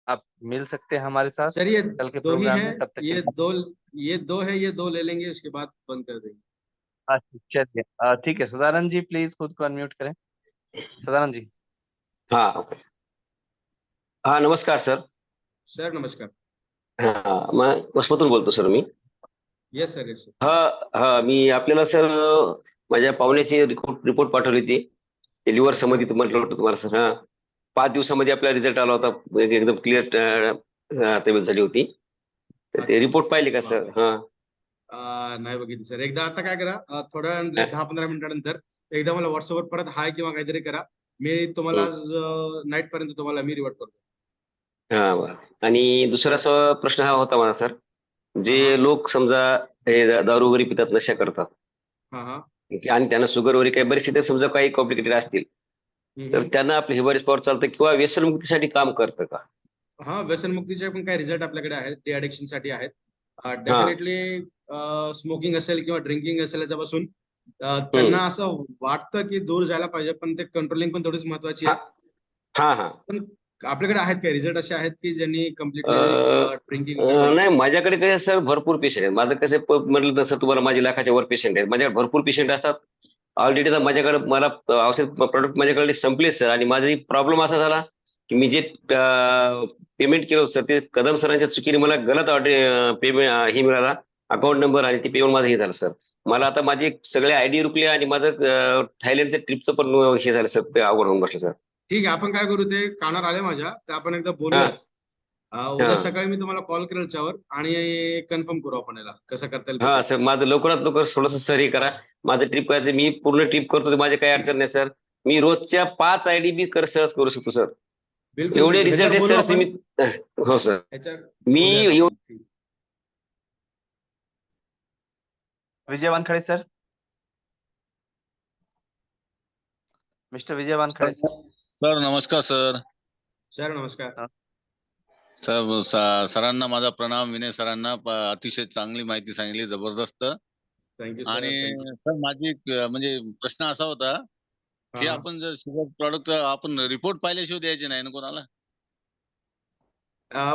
आप मिल सकते हैं हमारे साथ सर ये कल के 2 ही प्रोग्राम हैं, में। तब तक के ये लिए 2 है, ये 2 ले लेंगे उसके बाद बंद कर देंगे। अच्छा चलिए ठीक है। सदानंद जी प्लीज खुद को अनम्यूट करें। सदानंद जी। हाँ हाँ नमस्कार सर। सर नमस्कार। हाँ मैं वसमतून बोलतो सर मी। Yes sir yes sir. हा मी आपल्याला सर माझ्या पाहुण्याची रिपोर्ट पाठवली होती, लिव्हर अच्छा संबंधित म्हटलं होतं तुम्हाला सर। हा 5 दिवसामध्ये आपला रिझल्ट आला होता, एकदम क्लिअर तब्येत झाली होती. तर ते अच्छा रिपोर्ट पाहिले का सर? हा नाही बघितली सर। एकदा आता काय करा, थोड्या 10-15 मिनिटानंतर एकदा मला व्हॉट्सअपवर परत हाय किंवा काहीतरी करा, मी तुम्हाला नाईट पर्यंत तुम्हाला मी रिवर्ट करतो। हा बरं. आणि दुसरा Yes. प्रश्न हा होता मला सर, जे हा लोक समजा हे दारू वगैरे पितात, नशा करतात, हा आणि त्यांना शुगर वगैरे काही बरेचसे समजा काही कॉम्प्लिकेटेड असतील, तर त्यांना आपलं हिबारिस पॉवर चालतं किंवा व्यसनमुक्तीसाठी काम करतं का? हा व्यसनमुक्तीचे पण काही रिझल्ट आपल्याकडे आहेत, डी अडिक्शन साठी आहेत. हा डेफिनेटली स्मोकिंग असेल किंवा ड्रिंकिंग असेल याच्यापासून त्यांना असं वाटतं की दूर जायला पाहिजे, पण ते कंट्रोलिंग पण थोडीच महत्वाची आहे. हा हा पण आपल्याकडे आहेत काही रिझल्ट असे आहेत की ज्यांनी कम्प्लिटली ड्रिंकिंग नाही माझ्याकडे काय सर भरपूर पेशंट आहेत. माझं कसं म्हटलं तसं तुम्हाला माझे लाखाच्या वर पेशंट आहेत. माझ्याकडे भरपूर पेशंट असतात. ऑलरेडी तर माझ्याकडे मला औषध प्रोडक्ट माझ्याकडे संपलेच सर. आणि माझा प्रॉब्लेम असा झाला की मी जे पेमेंट केलं सर ते कदम सरांच्या चुकीने मला गलत ऑर्डर पेमेंट हे मिळाला अकाउंट नंबर आणि ते पेमेंट माझं हे झालं सर. मला आता माझे सगळे आयडी रुपले आणि माझं थायलंडच्या ट्रिपचं पण हे झालं सर. ते अवघड होऊन बसलं सर. ठीक आहे, आपण काय करू, ते कानावर आले माझ्या, तर आपण एकदा बोलूयात. उद्या सकाळी मी तुम्हाला कॉल करेल त्याच्यावर आणि कन्फर्म करू आपण याला कसं करता येईल. हा सर माझं लवकरात लवकर थोडंसं सर हे करा. माझं ट्रिप करायचं, मी पूर्ण ट्रिप करतो, माझे काही अडचण नाही सर. मी रोजच्या 5 आयडी बी सहज करू शकतो सर. एवढे रिझल्ट आहेत सर. मी हो सर मी विजय वानखडे सर. मिस्टर विजय वानखडे सर. नमस्कार सर. सर नमस्कार सर. सरांना माझा प्रणाम. विनय सरांना अतिशय चांगली माहिती सांगितली, जबरदस्त. थँक्यू. आणि सर माझी म्हणजे प्रश्न असा होता की आपण जर शुगर प्रॉडक्ट आपण रिपोर्ट पाहिल्याशिवाय द्यायचे नाही ना कोणाला?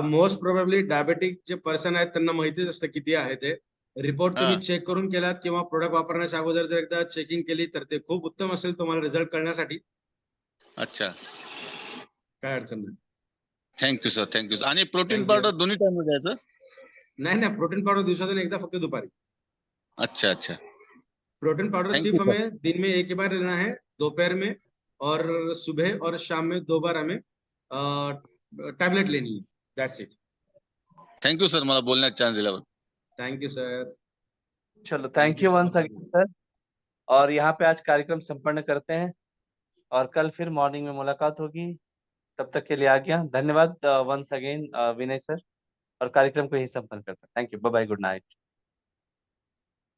मोस्ट प्रोबेबली डायबेटिक जे पर्सन आहेत त्यांना माहितीच असतं किती आहे ते. रिपोर्ट तुम्ही चेक करून केलात किंवा प्रोडक्ट वापरण्याच्या अगोदर जर एकदा चेकिंग केली तर ते खूप उत्तम असेल तुम्हाला रिझल्ट कळण्यासाठी. अच्छा, काय अडचण नाही. Thank you sir. थँक्यू. आणि प्रोटीन पावडर दोन्ही टाइम द्यायचं? नहीं, प्रोटीन पाउडर दिवसातून एकदा फक्त दुपारी. अच्छा अच्छा. प्रोटीन पाउडर सिर्फ हमें दिन में एक ही बार लेना है, दोपहर में और सुबह और शाम में 2 बार हमें टैबलेट लेनी है. That's it. थँक्यू सर मला बोलण्याचा चान्स दिल्याबद्दल. Thank you sir. चलो thank you once again sir. और यहाँ पे आज कार्यक्रम संपन्न करते हैं और कल फिर मॉर्निंग में मुलाकात होगी. तब तक के लिए आ गया. धन्यवाद वंस अगेन विनय सर. और कार्यक्रम को यही संपन्न करते हैं. Thank you. Bye bye. Good night.